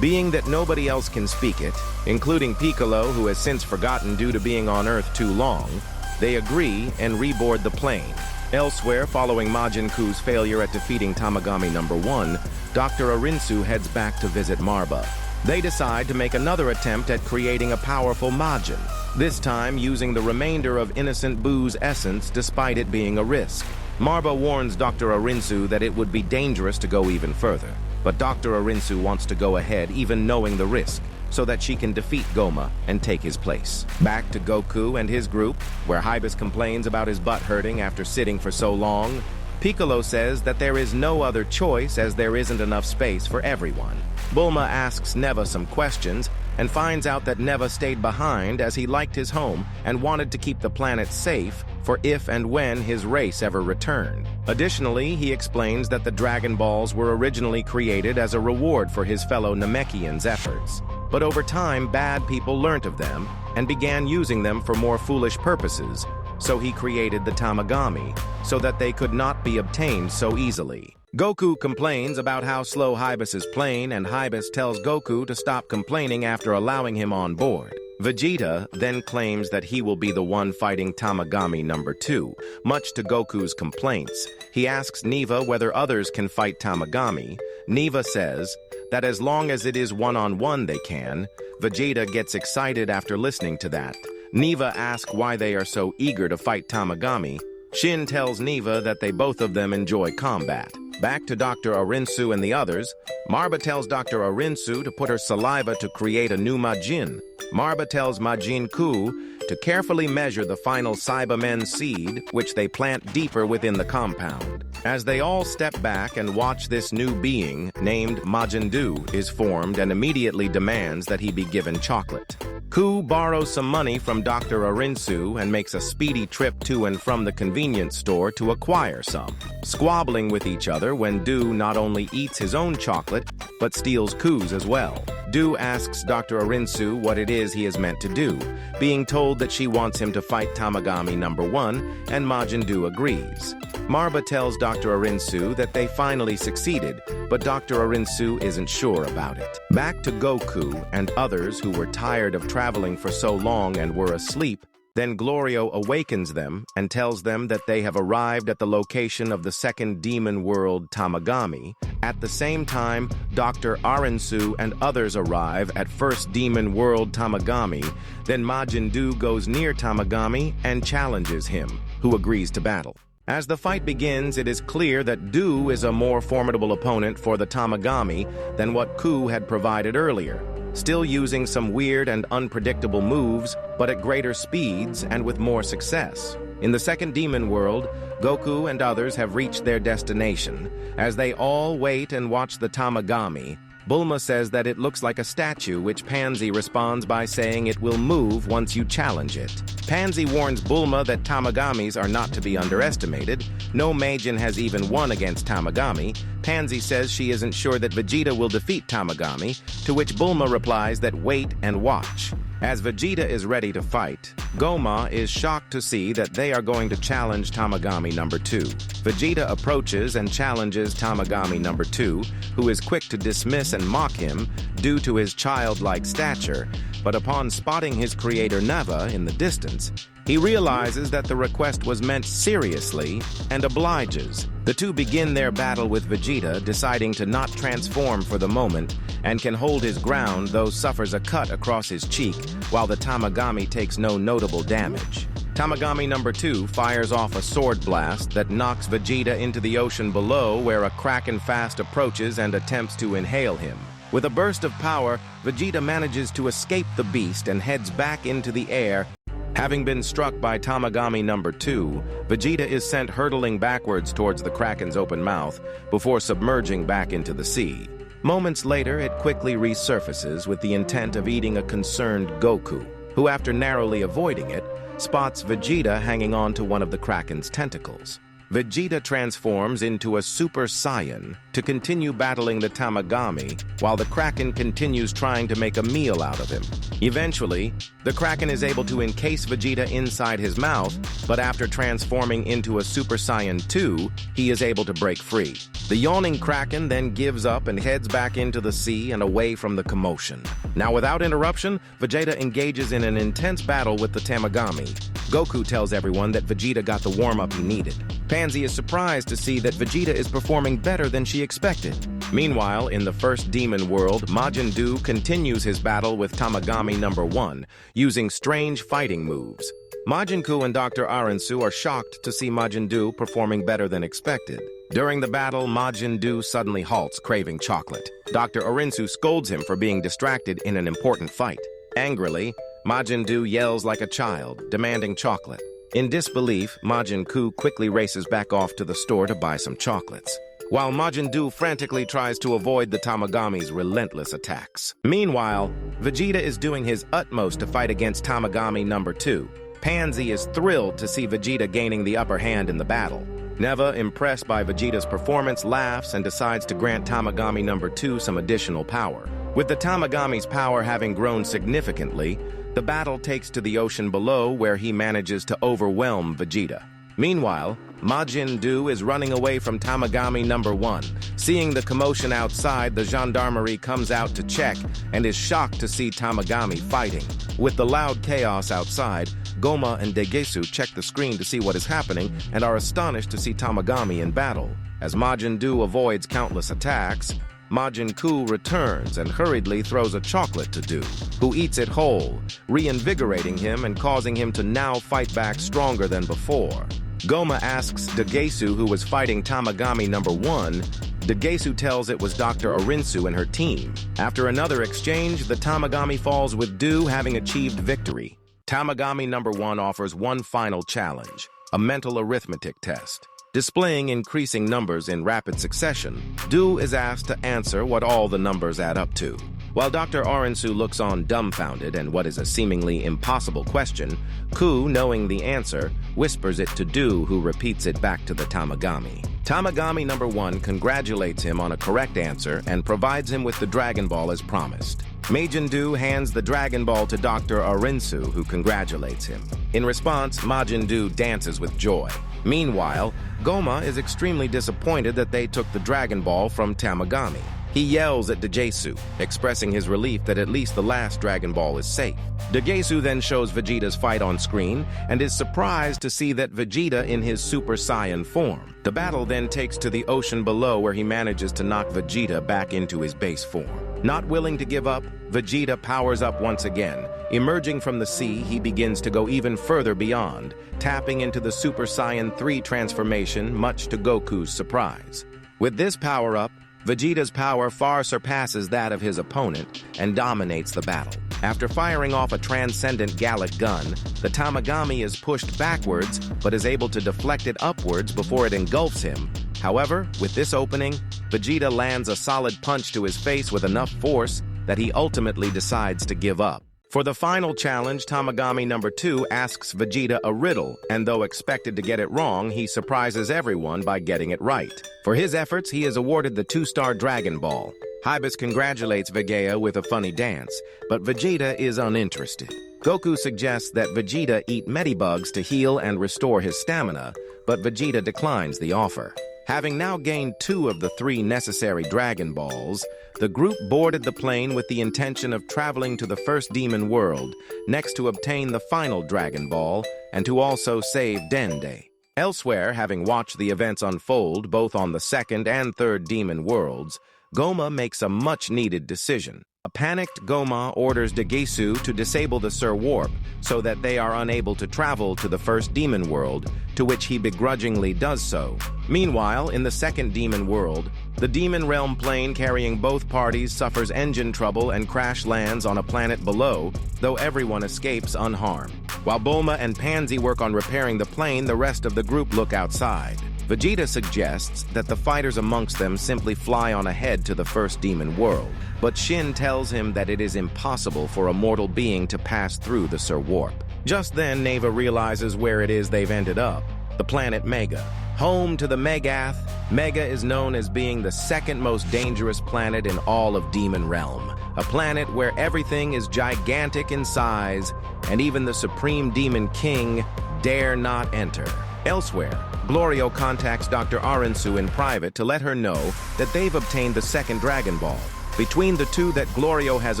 [SPEAKER 1] Being that nobody else can speak it, including Piccolo, who has since forgotten due to being on Earth too long, they agree and reboard the plane. Elsewhere, following Majin Ku's failure at defeating Tamagami No. 1, Dr. Arinsu heads back to visit Marba. They decide to make another attempt at creating a powerful Majin, this time using the remainder of Innocent Boo's essence despite it being a risk. Marba warns Dr. Arinsu that it would be dangerous to go even further, but Dr. Arinsu wants to go ahead even knowing the risk. so that she can defeat Gomah and take his place. Back to Goku and his group, where Hybis complains about his butt hurting after sitting for so long. Piccolo says that there is no other choice as there isn't enough space for everyone. Bulma asks Neva some questions and finds out that Neva stayed behind as he liked his home and wanted to keep the planet safe for if and when his race ever returned. Additionally, he explains that the Dragon Balls were originally created as a reward for his fellow Namekians' efforts. But over time, bad people learnt of them and began using them for more foolish purposes, so he created the Tamagami, so that they could not be obtained so easily. Goku complains about how slow Hybis is playing, and Hybis tells Goku to stop complaining after allowing him on board. Vegeta then claims that he will be the one fighting Tamagami number 2. Much to Goku's complaints, he asks Neva whether others can fight Tamagami. Neva says that as long as it is one-on-one they can. Vegeta gets excited after listening to that. Neva asks why they are so eager to fight Tamagami. Shin tells Neva that both of them enjoy combat. Back to Dr. Arinsu and the others, Marba tells Dr. Arinsu to put her saliva to create a new Majin. Marba tells Majin Ku to carefully measure the final Cybermen seed, which they plant deeper within the compound. As they all step back and watch, this new being, named Majin is formed and immediately demands that he be given chocolate. Ku borrows some money from Dr. Arinsu and makes a speedy trip to and from the convenience store to acquire some, squabbling with each other when Du not only eats his own chocolate, but steals Ku's as well. Du asks Dr. Arinsu what it is he is meant to do, being told that she wants him to fight Tamagami number 1, and Majin agrees. Marba tells Dr. Arinsu that they finally succeeded, but Dr. Arinsu isn't sure about it. Back to Goku and others who were tired of traveling for so long and were asleep. Then Glorio awakens them and tells them that they have arrived at the location of the second demon world Tamagami. At the same time, Dr. Arinsu and others arrive at first demon world Tamagami. Then Majin goes near Tamagami and challenges him, who agrees to battle. As the fight begins, it is clear that Du is a more formidable opponent for the Tamagami than what Ku had provided earlier, still using some weird and unpredictable moves, but at greater speeds and with more success. In the second demon world, Goku and others have reached their destination. As they all wait and watch the Tamagami, Bulma says that it looks like a statue, which Panzy responds by saying it will move once you challenge it. Panzy warns Bulma that Tamagamis are not to be underestimated. No Majin has even won against Tamagami. Panzy says she isn't sure that Vegeta will defeat Tamagami, to which Bulma replies that wait and watch. As Vegeta is ready to fight, Gomah is shocked to see that they are going to challenge Tamagami number 2. Vegeta approaches and challenges Tamagami number 2, who is quick to dismiss and mock him due to his childlike stature, but upon spotting his creator Neva in the distance, he realizes that the request was meant seriously and obliges. The two begin their battle with Vegeta, deciding to not transform for the moment and can hold his ground, though suffers a cut across his cheek, while the Tamagami takes no notable damage. Tamagami number 2 fires off a sword blast that knocks Vegeta into the ocean below, where a Kraken fast approaches and attempts to inhale him. With a burst of power, Vegeta manages to escape the beast and heads back into the air. Having been struck by Tamagami number 2, Vegeta is sent hurtling backwards towards the Kraken's open mouth before submerging back into the sea. Moments later, it quickly resurfaces with the intent of eating a concerned Goku, who, after narrowly avoiding it, spots Vegeta hanging on to one of the Kraken's tentacles. Vegeta transforms into a Super Saiyan to continue battling the Tamagami, while the Kraken continues trying to make a meal out of him. Eventually, the Kraken is able to encase Vegeta inside his mouth, but after transforming into a Super Saiyan 2, he is able to break free. The yawning Kraken then gives up and heads back into the sea and away from the commotion. Now, without interruption, Vegeta engages in an intense battle with the Tamagami. Goku tells everyone that Vegeta got the warm-up he needed. Panzy is surprised to see that Vegeta is performing better than she expected. Meanwhile, in the first demon world, Majin continues his battle with Tamagami number 1, using strange fighting moves. Majin Buu and Dr. Arensu are shocked to see Majin Buu performing better than expected. During the battle, Majin Buu suddenly halts, craving chocolate. Dr. Arensu scolds him for being distracted in an important fight. Angrily, Majin Buu yells like a child, demanding chocolate. In disbelief, Majin Buu quickly races back off to the store to buy some chocolates, while Majin Buu frantically tries to avoid the Tamagami's relentless attacks. Meanwhile, Vegeta is doing his utmost to fight against Tamagami number 2. Panzy is thrilled to see Vegeta gaining the upper hand in the battle. Neva, impressed by Vegeta's performance, laughs and decides to grant Tamagami number 2 some additional power. With the Tamagami's power having grown significantly, the battle takes to the ocean below, where he manages to overwhelm Vegeta. Meanwhile, Majin Buu is running away from Tamagami number 1. Seeing the commotion outside, the gendarmerie comes out to check and is shocked to see Tamagami fighting. With the loud chaos outside, Gomah and Degesu check the screen to see what is happening and are astonished to see Tamagami in battle. As Majin Buu avoids countless attacks, Majin Buu returns and hurriedly throws a chocolate to Buu, who eats it whole, reinvigorating him and causing him to now fight back stronger than before. Gomah asks Degesu who was fighting Tamagami number 1. Degesu tells it was Dr. Arensu and her team. After another exchange, the Tamagami falls with Buu having achieved victory. Tamagami number 1 offers one final challenge, a mental arithmetic test. Displaying increasing numbers in rapid succession, Buu is asked to answer what all the numbers add up to. While Dr. Arensu looks on dumbfounded and what is a seemingly impossible question, Buu, knowing the answer, whispers it to Buu, who repeats it back to the Tamagami. Tamagami number 1 congratulates him on a correct answer and provides him with the Dragon Ball as promised. Majin Buu hands the Dragon Ball to Dr. Arensu, who congratulates him. In response, Majin Buu dances with joy. Meanwhile, Gomah is extremely disappointed that they took the Dragon Ball from Tamagami. He yells at Degesu, expressing his relief that at least the last Dragon Ball is safe. Degesu then shows Vegeta's fight on screen and is surprised to see that Vegeta in his Super Saiyan form. The battle then takes to the ocean below, where he manages to knock Vegeta back into his base form. Not willing to give up, Vegeta powers up once again. Emerging from the sea, he begins to go even further beyond, tapping into the Super Saiyan 3 transformation, much to Goku's surprise. With this power-up, Vegeta's power far surpasses that of his opponent and dominates the battle. After firing off a transcendent Gallic gun, the Tamagami is pushed backwards but is able to deflect it upwards before it engulfs him. However, with this opening, Vegeta lands a solid punch to his face with enough force that he ultimately decides to give up. For the final challenge, Tamagami number 2 asks Vegeta a riddle, and though expected to get it wrong, he surprises everyone by getting it right. For his efforts, he is awarded the 2-star Dragon Ball. Hybus congratulates Vegeta with a funny dance, but Vegeta is uninterested. Goku suggests that Vegeta eat Medibugs to heal and restore his stamina, but Vegeta declines the offer. Having now gained 2 of the 3 necessary Dragon Balls, the group boarded the plane with the intention of traveling to the first demon world, next to obtain the final Dragon Ball, and to also save Dende. Elsewhere, having watched the events unfold both on the second and third demon worlds, Gomah makes a much-needed decision. A panicked Gomah orders Degesu to disable the Sir Warp so that they are unable to travel to the first demon world, to which he begrudgingly does so. Meanwhile, in the second demon world, the demon realm plane carrying both parties suffers engine trouble and crash lands on a planet below, though everyone escapes unharmed. While Bulma and Panzy work on repairing the plane, the rest of the group look outside. Vegeta suggests that the fighters amongst them simply fly on ahead to the first demon world, but Shin tells him that it is impossible for a mortal being to pass through the Sir Warp. Just then, Neva realizes where it is they've ended up, the planet Mega. Home to the Megath, Mega is known as being the second most dangerous planet in all of Demon Realm, a planet where everything is gigantic in size, and even the Supreme Demon King dare not enter. Elsewhere, Glorio contacts Dr. Arensu in private to let her know that they've obtained the second Dragon Ball. Between the 2 that Glorio has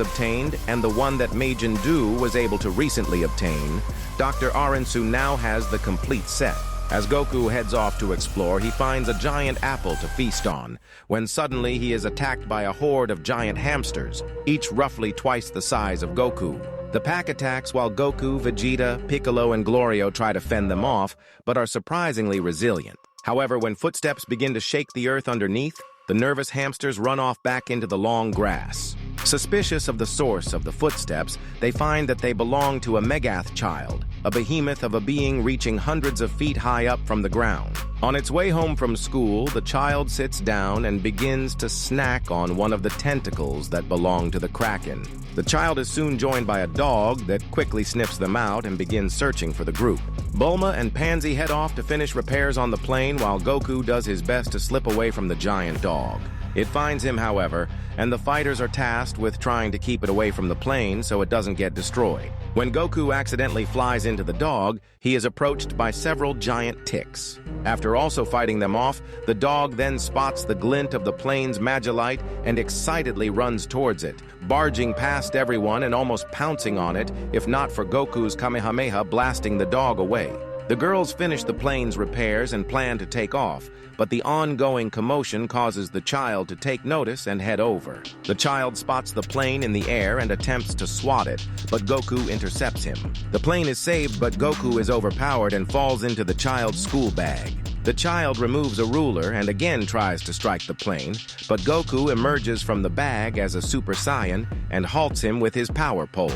[SPEAKER 1] obtained and the one that Majin Buu was able to recently obtain, Dr. Arensu now has the complete set. As Goku heads off to explore, he finds a giant apple to feast on, when suddenly he is attacked by a horde of giant hamsters, each roughly twice the size of Goku. The pack attacks while Goku, Vegeta, Piccolo, and Glorio try to fend them off, but are surprisingly resilient. However, when footsteps begin to shake the earth underneath, the nervous hamsters run off back into the long grass. Suspicious of the source of the footsteps, they find that they belong to a Megath child, a behemoth of a being reaching hundreds of feet high up from the ground. On its way home from school, the child sits down and begins to snack on one of the tentacles that belong to the Kraken. The child is soon joined by a dog that quickly sniffs them out and begins searching for the group. Gomah and Panzy head off to finish repairs on the plane while Goku does his best to slip away from the giant dog. It finds him, however, and the fighters are tasked with trying to keep it away from the plane so it doesn't get destroyed. When Goku accidentally flies into the dog, he is approached by several giant ticks. After also fighting them off, the dog then spots the glint of the plane's Magellite and excitedly runs towards it, barging past everyone and almost pouncing on it, if not for Goku's Kamehameha blasting the dog away. The girls finish the plane's repairs and plan to take off, but the ongoing commotion causes the child to take notice and head over. The child spots the plane in the air and attempts to swat it, but Goku intercepts him. The plane is saved, but Goku is overpowered and falls into the child's school bag. The child removes a ruler and again tries to strike the plane, but Goku emerges from the bag as a Super Saiyan and halts him with his power pole.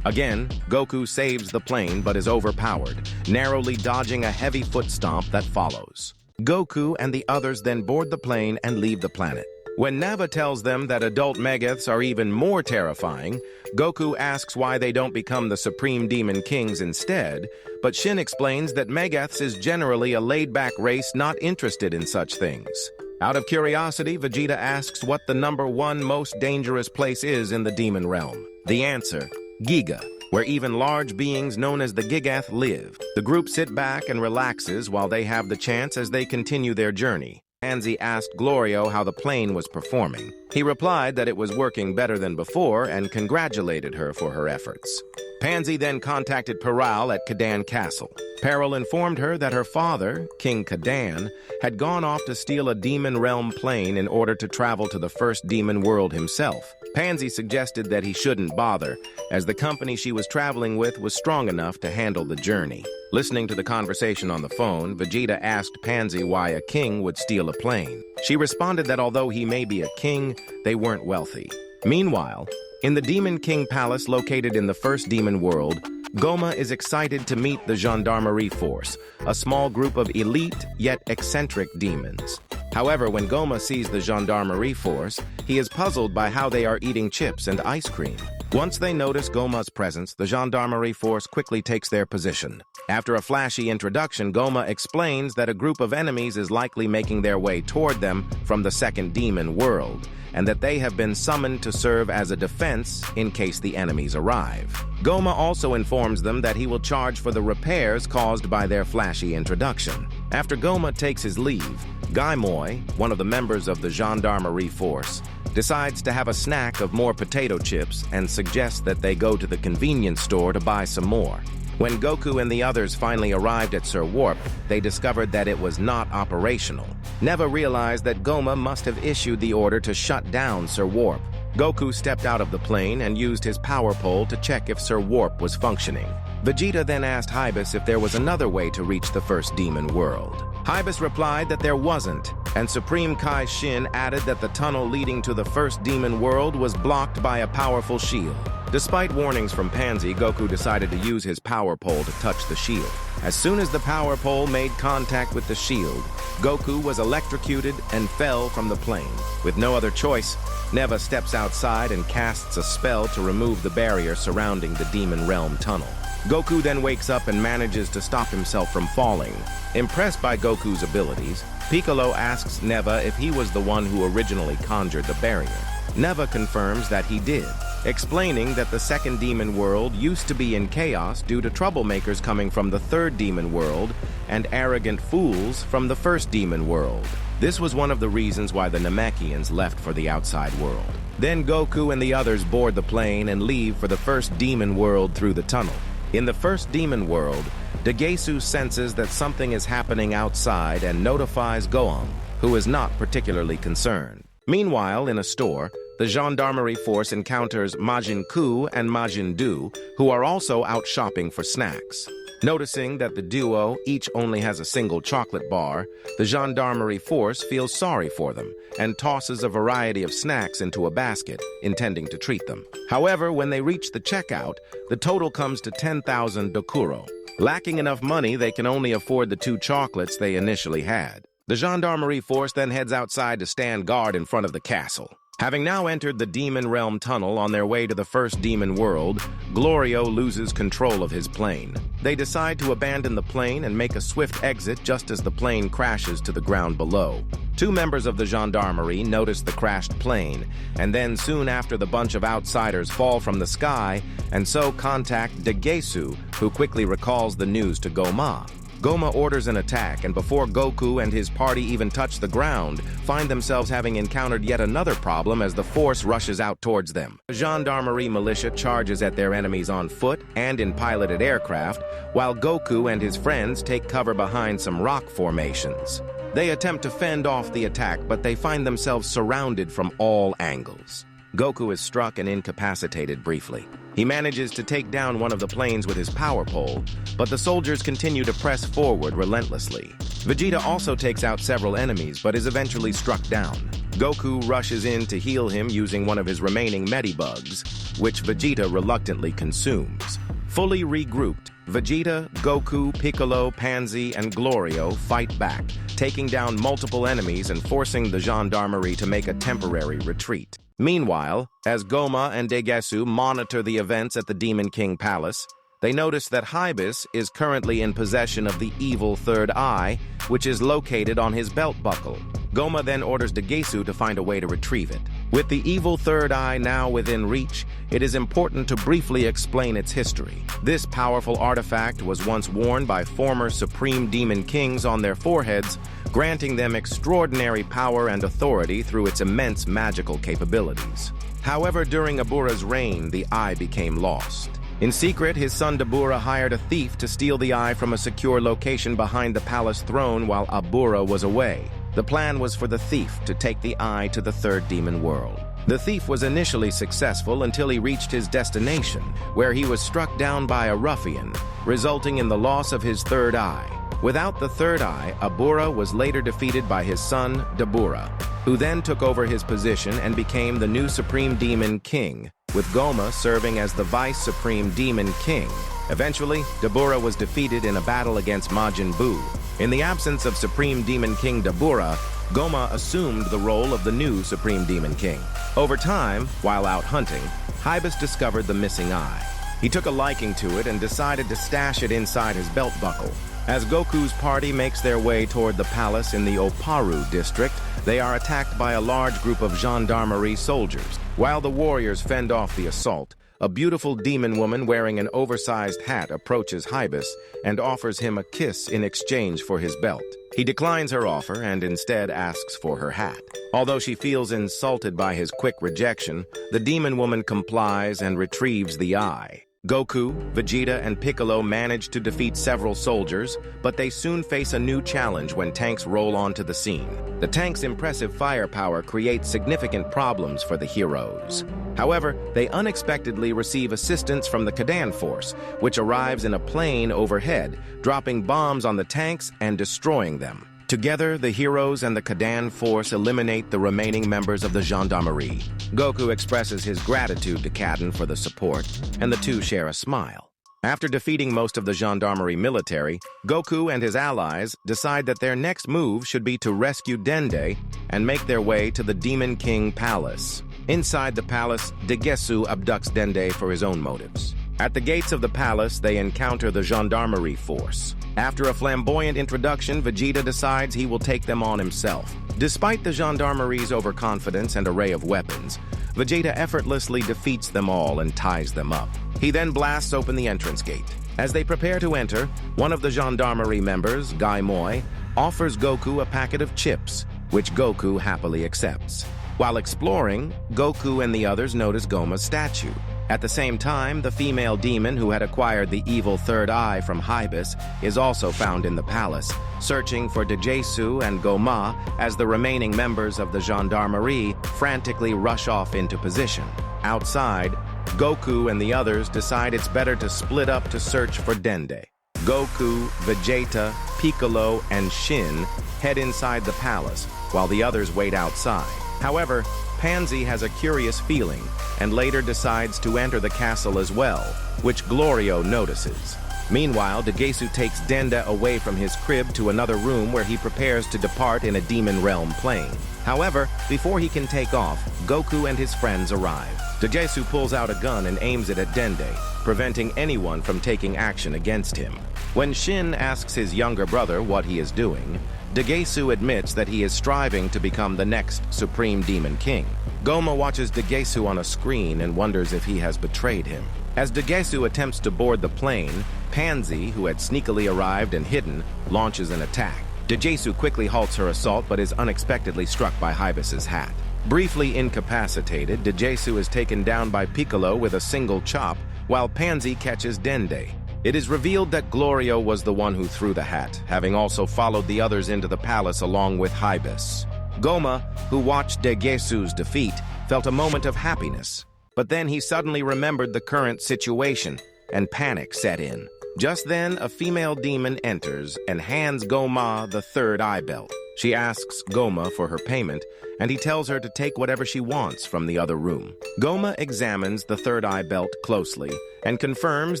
[SPEAKER 1] Again, Goku saves the plane but is overpowered, narrowly dodging a heavy foot stomp that follows. Goku and the others then board the plane and leave the planet. When Neva tells them that adult Megaths are even more terrifying, Goku asks why they don't become the Supreme Demon Kings instead, but Shin explains that Megaths is generally a laid-back race not interested in such things. Out of curiosity, Vegeta asks what the #1 most dangerous place is in the demon realm. The answer: Giga, where even large beings known as the Gigath live. The group sit back and relaxes while they have the chance as they continue their journey. Panzy asked Glorio how the plane was performing. He replied that it was working better than before and congratulated her for her efforts. Panzy then contacted Peral at Kadan Castle. Peral informed her that her father, King Kadan, had gone off to steal a demon realm plane in order to travel to the first demon world himself. Panzy suggested that he shouldn't bother, as the company she was traveling with was strong enough to handle the journey. Listening to the conversation on the phone, Vegeta asked Panzy why a king would steal a plane. She responded that although he may be a king, they weren't wealthy. Meanwhile, in the Demon King Palace located in the first demon world, Gomah is excited to meet the Gendarmerie Force, a small group of elite yet eccentric demons. However, when Gomah sees the Gendarmerie Force, he is puzzled by how they are eating chips and ice cream. Once they notice Gomah's presence, the Gendarmerie Force quickly takes their position. After a flashy introduction, Gomah explains that a group of enemies is likely making their way toward them from the second demon world, and that they have been summoned to serve as a defense in case the enemies arrive. Gomah also informs them that he will charge for the repairs caused by their flashy introduction. After Gomah takes his leave, Gaimoi, one of the members of the Gendarmerie Force, decides to have a snack of more potato chips and suggests that they go to the convenience store to buy some more. When Goku and the others finally arrived at Sir Warp, they discovered that it was not operational. Neva realized that Gomah must have issued the order to shut down Sir Warp. Goku stepped out of the plane and used his power pole to check if Sir Warp was functioning. Vegeta then asked Hybus if there was another way to reach the first demon world. Hybus replied that there wasn't, and Supreme Kai Shin added that the tunnel leading to the first demon world was blocked by a powerful shield. Despite warnings from Panzy, Goku decided to use his power pole to touch the shield. As soon as the power pole made contact with the shield, Goku was electrocuted and fell from the plane. With no other choice, Neva steps outside and casts a spell to remove the barrier surrounding the Demon Realm tunnel. Goku then wakes up and manages to stop himself from falling. Impressed by Goku's abilities, Piccolo asks Neva if he was the one who originally conjured the barrier. Neva confirms that he did, explaining that the second demon world used to be in chaos due to troublemakers coming from the third demon world and arrogant fools from the first demon world. This was one of the reasons why the Namekians left for the outside world. Then Goku and the others board the plane and leave for the first demon world through the tunnel. In the first demon world, Degesu senses that something is happening outside and notifies Gohan, who is not particularly concerned. Meanwhile, in a store, the gendarmerie force encounters Majin Ku and Majin Du, who are also out shopping for snacks. Noticing that the duo each only has a single chocolate bar, the gendarmerie force feels sorry for them and tosses a variety of snacks into a basket, intending to treat them. However, when they reach the checkout, the total comes to 10,000 dokuro. Lacking enough money, they can only afford the 2 chocolates they initially had. The gendarmerie force then heads outside to stand guard in front of the castle. Having now entered the Demon Realm tunnel on their way to the first demon world, Glorio loses control of his plane. They decide to abandon the plane and make a swift exit just as the plane crashes to the ground below. 2 members of the gendarmerie notice the crashed plane, and then soon after the bunch of outsiders fall from the sky and so contact Degesu, who quickly recalls the news to Gomah. Gomah orders an attack, and before Goku and his party even touch the ground, find themselves having encountered yet another problem as the force rushes out towards them. The gendarmerie militia charges at their enemies on foot and in piloted aircraft, while Goku and his friends take cover behind some rock formations. They attempt to fend off the attack, but they find themselves surrounded from all angles. Goku is struck and incapacitated briefly. He manages to take down one of the planes with his power pole, but the soldiers continue to press forward relentlessly. Vegeta also takes out several enemies, but is eventually struck down. Goku rushes in to heal him using one of his remaining Medibugs, which Vegeta reluctantly consumes. Fully regrouped, Vegeta, Goku, Piccolo, Panzy, and Glorio fight back, taking down multiple enemies and forcing the gendarmerie to make a temporary retreat. Meanwhile, as Gomah and Degesu monitor the events at the Demon King Palace, they notice that Hybis is currently in possession of the evil third eye, which is located on his belt buckle. Gomah then orders Degesu to find a way to retrieve it. With the evil third eye now within reach, it is important to briefly explain its history. This powerful artifact was once worn by former Supreme Demon Kings on their foreheads, granting them extraordinary power and authority through its immense magical capabilities. However, during Abura's reign, the eye became lost. In secret, his son Dabura hired a thief to steal the eye from a secure location behind the palace throne while Abura was away. The plan was for the thief to take the eye to the third demon world. The thief was initially successful until he reached his destination, where he was struck down by a ruffian, resulting in the loss of his third eye. Without the third eye, Abura was later defeated by his son Dabura, who then took over his position and became the new Supreme Demon King, with Gomah serving as the Vice Supreme Demon King. Eventually, Dabura was defeated in a battle against Majin Buu. In the absence of Supreme Demon King Dabura, Gomah assumed the role of the new Supreme Demon King. Over time, while out hunting, Hybis discovered the missing eye. He took a liking to it and decided to stash it inside his belt buckle. As Goku's party makes their way toward the palace in the Oparu district, they are attacked by a large group of gendarmerie soldiers. While the warriors fend off the assault, a beautiful demon woman wearing an oversized hat approaches Hybis and offers him a kiss in exchange for his belt. He declines her offer and instead asks for her hat. Although she feels insulted by his quick rejection, the demon woman complies and retrieves the eye. Goku, Vegeta, and Piccolo manage to defeat several soldiers, but they soon face a new challenge when tanks roll onto the scene. The tanks' impressive firepower creates significant problems for the heroes. However, they unexpectedly receive assistance from the Kadan Force, which arrives in a plane overhead, dropping bombs on the tanks and destroying them. Together, the heroes and the Kadan Force eliminate the remaining members of the gendarmerie. Goku expresses his gratitude to Kadan for the support, and the two share a smile. After defeating most of the gendarmerie military, Goku and his allies decide that their next move should be to rescue Dende and make their way to the Demon King Palace. Inside the palace, Degesu abducts Dende for his own motives. At the gates of the palace, they encounter the gendarmerie force. After a flamboyant introduction, Vegeta decides he will take them on himself. Despite the gendarmerie's overconfidence and array of weapons, Vegeta effortlessly defeats them all and ties them up. He then blasts open the entrance gate. As they prepare to enter, one of the gendarmerie members, Daima, offers Goku a packet of chips, which Goku happily accepts. While exploring, Goku and the others notice Gomah's statue. At the same time, the female demon who had acquired the evil third eye from Hybis is also found in the palace, searching for Degesu and Gomah as the remaining members of the gendarmerie frantically rush off into position. Outside, Goku and the others decide it's better to split up to search for Dende. Goku, Vegeta, Piccolo, and Shin head inside the palace, while the others wait outside. However, Panzy has a curious feeling and later decides to enter the castle as well, which Glorio notices. Meanwhile, Degesu takes Dende away from his crib to another room where he prepares to depart in a demon realm plane. However, before he can take off, Goku and his friends arrive. Degesu pulls out a gun and aims it at Dende, preventing anyone from taking action against him. When Shin asks his younger brother what he is doing, Degesu admits that he is striving to become the next Supreme Demon King. Gomah watches Degesu on a screen and wonders if he has betrayed him. As Degesu attempts to board the plane, Panzy, who had sneakily arrived and hidden, launches an attack. Degesu quickly halts her assault but is unexpectedly struck by Hybis's hat. Briefly incapacitated, Degesu is taken down by Piccolo with a single chop, while Panzy catches Dende. It is revealed that Glorio was the one who threw the hat, having also followed the others into the palace along with Hybis. Gomah, who watched Degesu's defeat, felt a moment of happiness. But then he suddenly remembered the current situation, and panic set in. Just then, a female demon enters and hands Gomah the third eye belt. She asks Gomah for her payment, and he tells her to take whatever she wants from the other room. Gomah examines the third eye belt closely and confirms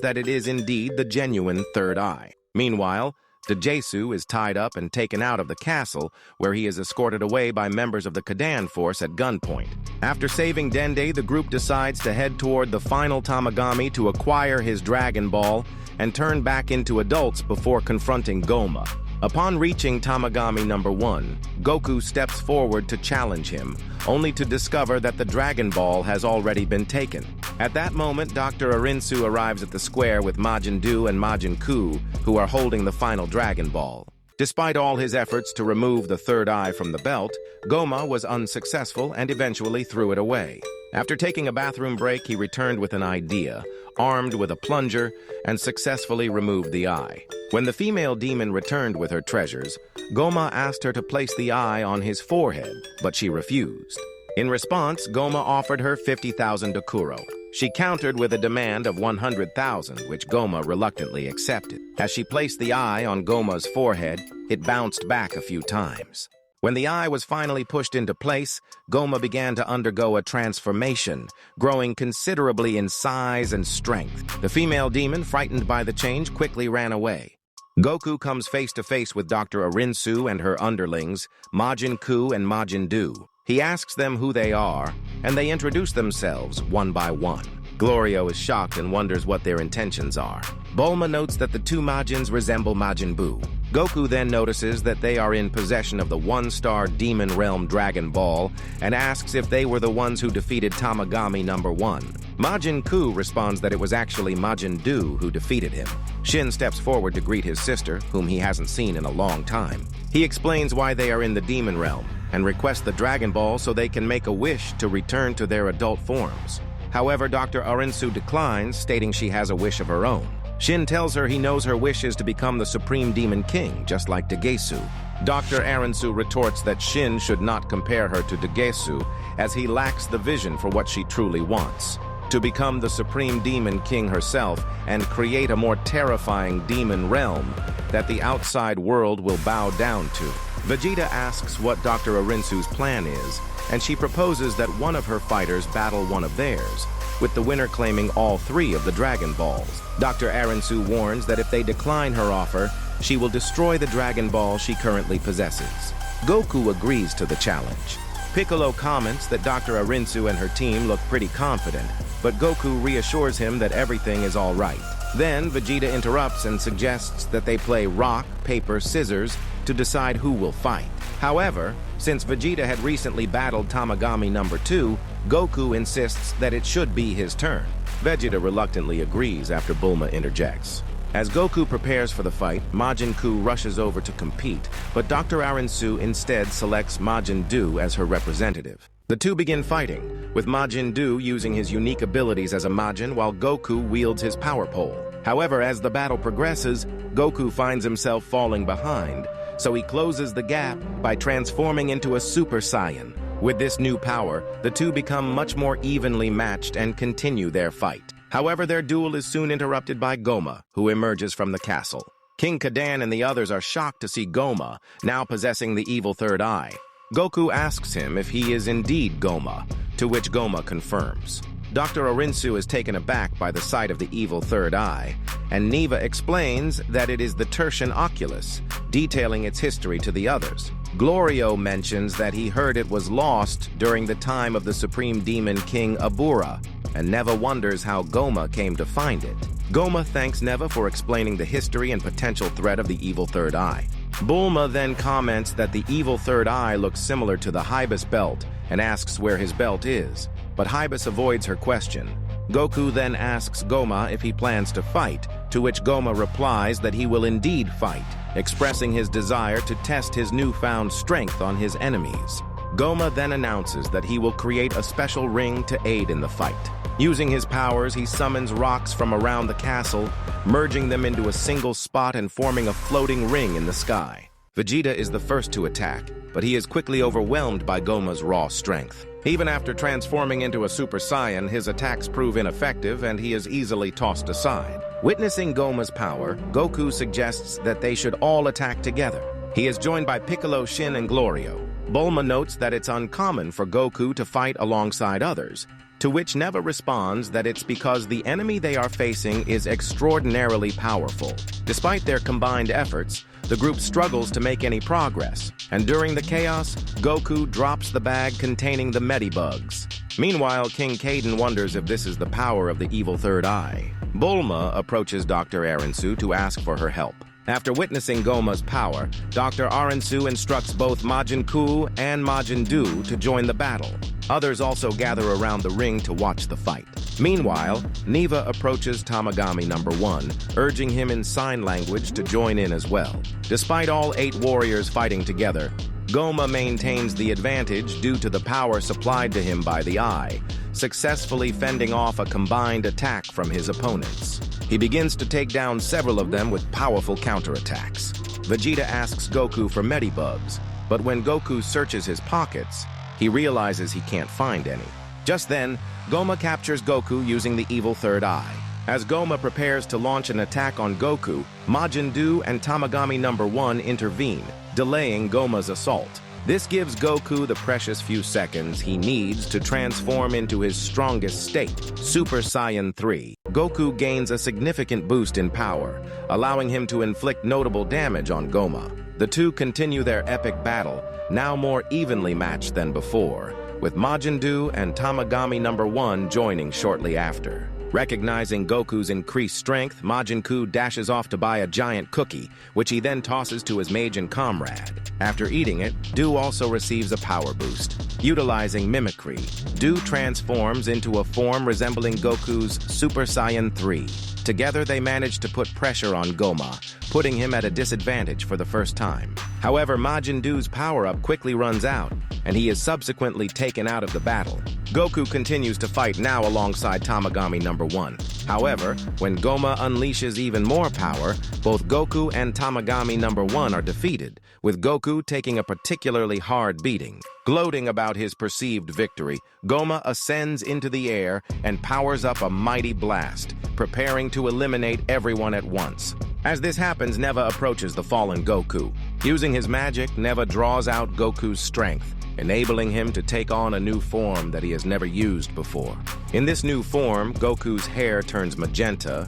[SPEAKER 1] that it is indeed the genuine third eye. Meanwhile, Degesu is tied up and taken out of the castle, where he is escorted away by members of the Kadan force at gunpoint. After saving Dende, the group decides to head toward the final Tamagami to acquire his Dragon Ball and turn back into adults before confronting Gomah. Upon reaching Tamagami number 1, Goku steps forward to challenge him, only to discover that the Dragon Ball has already been taken. At that moment, Dr. Arinsu arrives at the square with Majin Buu and Majin Ku, who are holding the final Dragon Ball. Despite all his efforts to remove the third eye from the belt, Gomah was unsuccessful and eventually threw it away. After taking a bathroom break, he returned with an idea, armed with a plunger, and successfully removed the eye. When the female demon returned with her treasures, Gomah asked her to place the eye on his forehead, but she refused. In response, Gomah offered her 50,000 Dokuro. She countered with a demand of 100,000, which Gomah reluctantly accepted. As she placed the eye on Gomah's forehead, it bounced back a few times. When the eye was finally pushed into place, Gomah began to undergo a transformation, growing considerably in size and strength. The female demon, frightened by the change, quickly ran away. Goku comes face to face with Dr. Arinsu and her underlings, Majin Ku and Majin Buu. He asks them who they are, and they introduce themselves one by one. Glorio is shocked and wonders what their intentions are. Bulma notes that the two Majins resemble Majin Buu. Goku then notices that they are in possession of the one-star Demon Realm Dragon Ball and asks if they were the ones who defeated Tamagami number 1. Majin Ku responds that it was actually Majin Buu who defeated him. Shin steps forward to greet his sister, whom he hasn't seen in a long time. He explains why they are in the Demon Realm and requests the Dragon Ball so they can make a wish to return to their adult forms. However, Dr. Arinsu declines, stating she has a wish of her own. Shin tells her he knows her wish is to become the Supreme Demon King, just like Degesu. Dr. Arinsu retorts that Shin should not compare her to Degesu, as he lacks the vision for what she truly wants: to become the Supreme Demon King herself and create a more terrifying demon realm that the outside world will bow down to. Vegeta asks what Dr. Arinsu's plan is, and she proposes that one of her fighters battle one of theirs, with the winner claiming all 3 of the Dragon Balls. Dr. Arinsu warns that if they decline her offer, she will destroy the Dragon Ball she currently possesses. Goku agrees to the challenge. Piccolo comments that Dr. Arinsu and her team look pretty confident, but Goku reassures him that everything is all right. Then Vegeta interrupts and suggests that they play rock, paper, scissors to decide who will fight. However, since Vegeta had recently battled Tamagami number 2, Goku insists that it should be his turn. Vegeta reluctantly agrees after Bulma interjects. As Goku prepares for the fight, Majin Ku rushes over to compete, but Dr. Arinsu instead selects Majin Buu as her representative. The two begin fighting, with Majin Buu using his unique abilities as a Majin while Goku wields his power pole. However, as the battle progresses, Goku finds himself falling behind, so he closes the gap by transforming into a Super Saiyan. With this new power, the two become much more evenly matched and continue their fight. However, their duel is soon interrupted by Gomah, who emerges from the castle. King Kadan and the others are shocked to see Gomah, now possessing the evil third eye. Goku asks him if he is indeed Gomah, to which Gomah confirms. Dr. Orinsu is taken aback by the sight of the evil third eye, and Neva explains that it is the tertian oculus, detailing its history to the others. Glorio mentions that he heard it was lost during the time of the Supreme Demon King Abura, and Neva wonders how Gomah came to find it. Gomah thanks Neva for explaining the history and potential threat of the evil third eye. Bulma then comments that the evil third eye looks similar to the Hybus belt and asks where his belt is, but Hybus avoids her question. Goku then asks Gomah if he plans to fight, to which Gomah replies that he will indeed fight, expressing his desire to test his newfound strength on his enemies. Gomah then announces that he will create a special ring to aid in the fight. Using his powers, he summons rocks from around the castle, merging them into a single spot and forming a floating ring in the sky. Vegeta is the first to attack, but he is quickly overwhelmed by Gomah's raw strength. Even after transforming into a Super Saiyan, his attacks prove ineffective and he is easily tossed aside. Witnessing Gomah's power, Goku suggests that they should all attack together. He is joined by Piccolo, Shin, and Glorio. Bulma notes that it's uncommon for Goku to fight alongside others, to which Neva responds that it's because the enemy they are facing is extraordinarily powerful. Despite their combined efforts, the group struggles to make any progress, and during the chaos, Goku drops the bag containing the Medibugs. Meanwhile, King Kaden wonders if this is the power of the evil third eye. Bulma approaches Dr. Aransu to ask for her help. After witnessing Gomah's power, Dr. Aransu instructs both Majin Buu and Majin Buu to join the battle. Others also gather around the ring to watch the fight. Meanwhile, Neva approaches Tamagami number 1, urging him in sign language to join in as well. Despite all 8 warriors fighting together, Gomah maintains the advantage due to the power supplied to him by the eye, successfully fending off a combined attack from his opponents. He begins to take down several of them with powerful counterattacks. Vegeta asks Goku for Medibugs, but when Goku searches his pockets, he realizes he can't find any. Just then, Gomah captures Goku using the evil third eye. As Gomah prepares to launch an attack on Goku, Majin Buu and Tamagami number 1 intervene, delaying Gomah's assault. This gives Goku the precious few seconds he needs to transform into his strongest state, Super Saiyan 3. Goku gains a significant boost in power, allowing him to inflict notable damage on Gomah. The two continue their epic battle, now more evenly matched than before, with Majin Buu and Tamagami number 1 joining shortly after. Recognizing Goku's increased strength, Majin Buu dashes off to buy a giant cookie, which he then tosses to his mage and comrade. After eating it, Buu also receives a power boost. Utilizing mimicry, Buu transforms into a form resembling Goku's Super Saiyan 3. Together, they manage to put pressure on Gomah, putting him at a disadvantage for the first time. However, Majin Buu's power-up quickly runs out, and he is subsequently taken out of the battle. Goku continues to fight now alongside Tamagami number 1. However, when Gomah unleashes even more power, both Goku and Tamagami number 1 are defeated, with Goku taking a particularly hard beating. Gloating about his perceived victory, Gomah ascends into the air and powers up a mighty blast, preparing to eliminate everyone at once. As this happens, Neva approaches the fallen Goku. Using his magic, Neva draws out Goku's strength, enabling him to take on a new form that he has never used before. In this new form, Goku's hair turns magenta,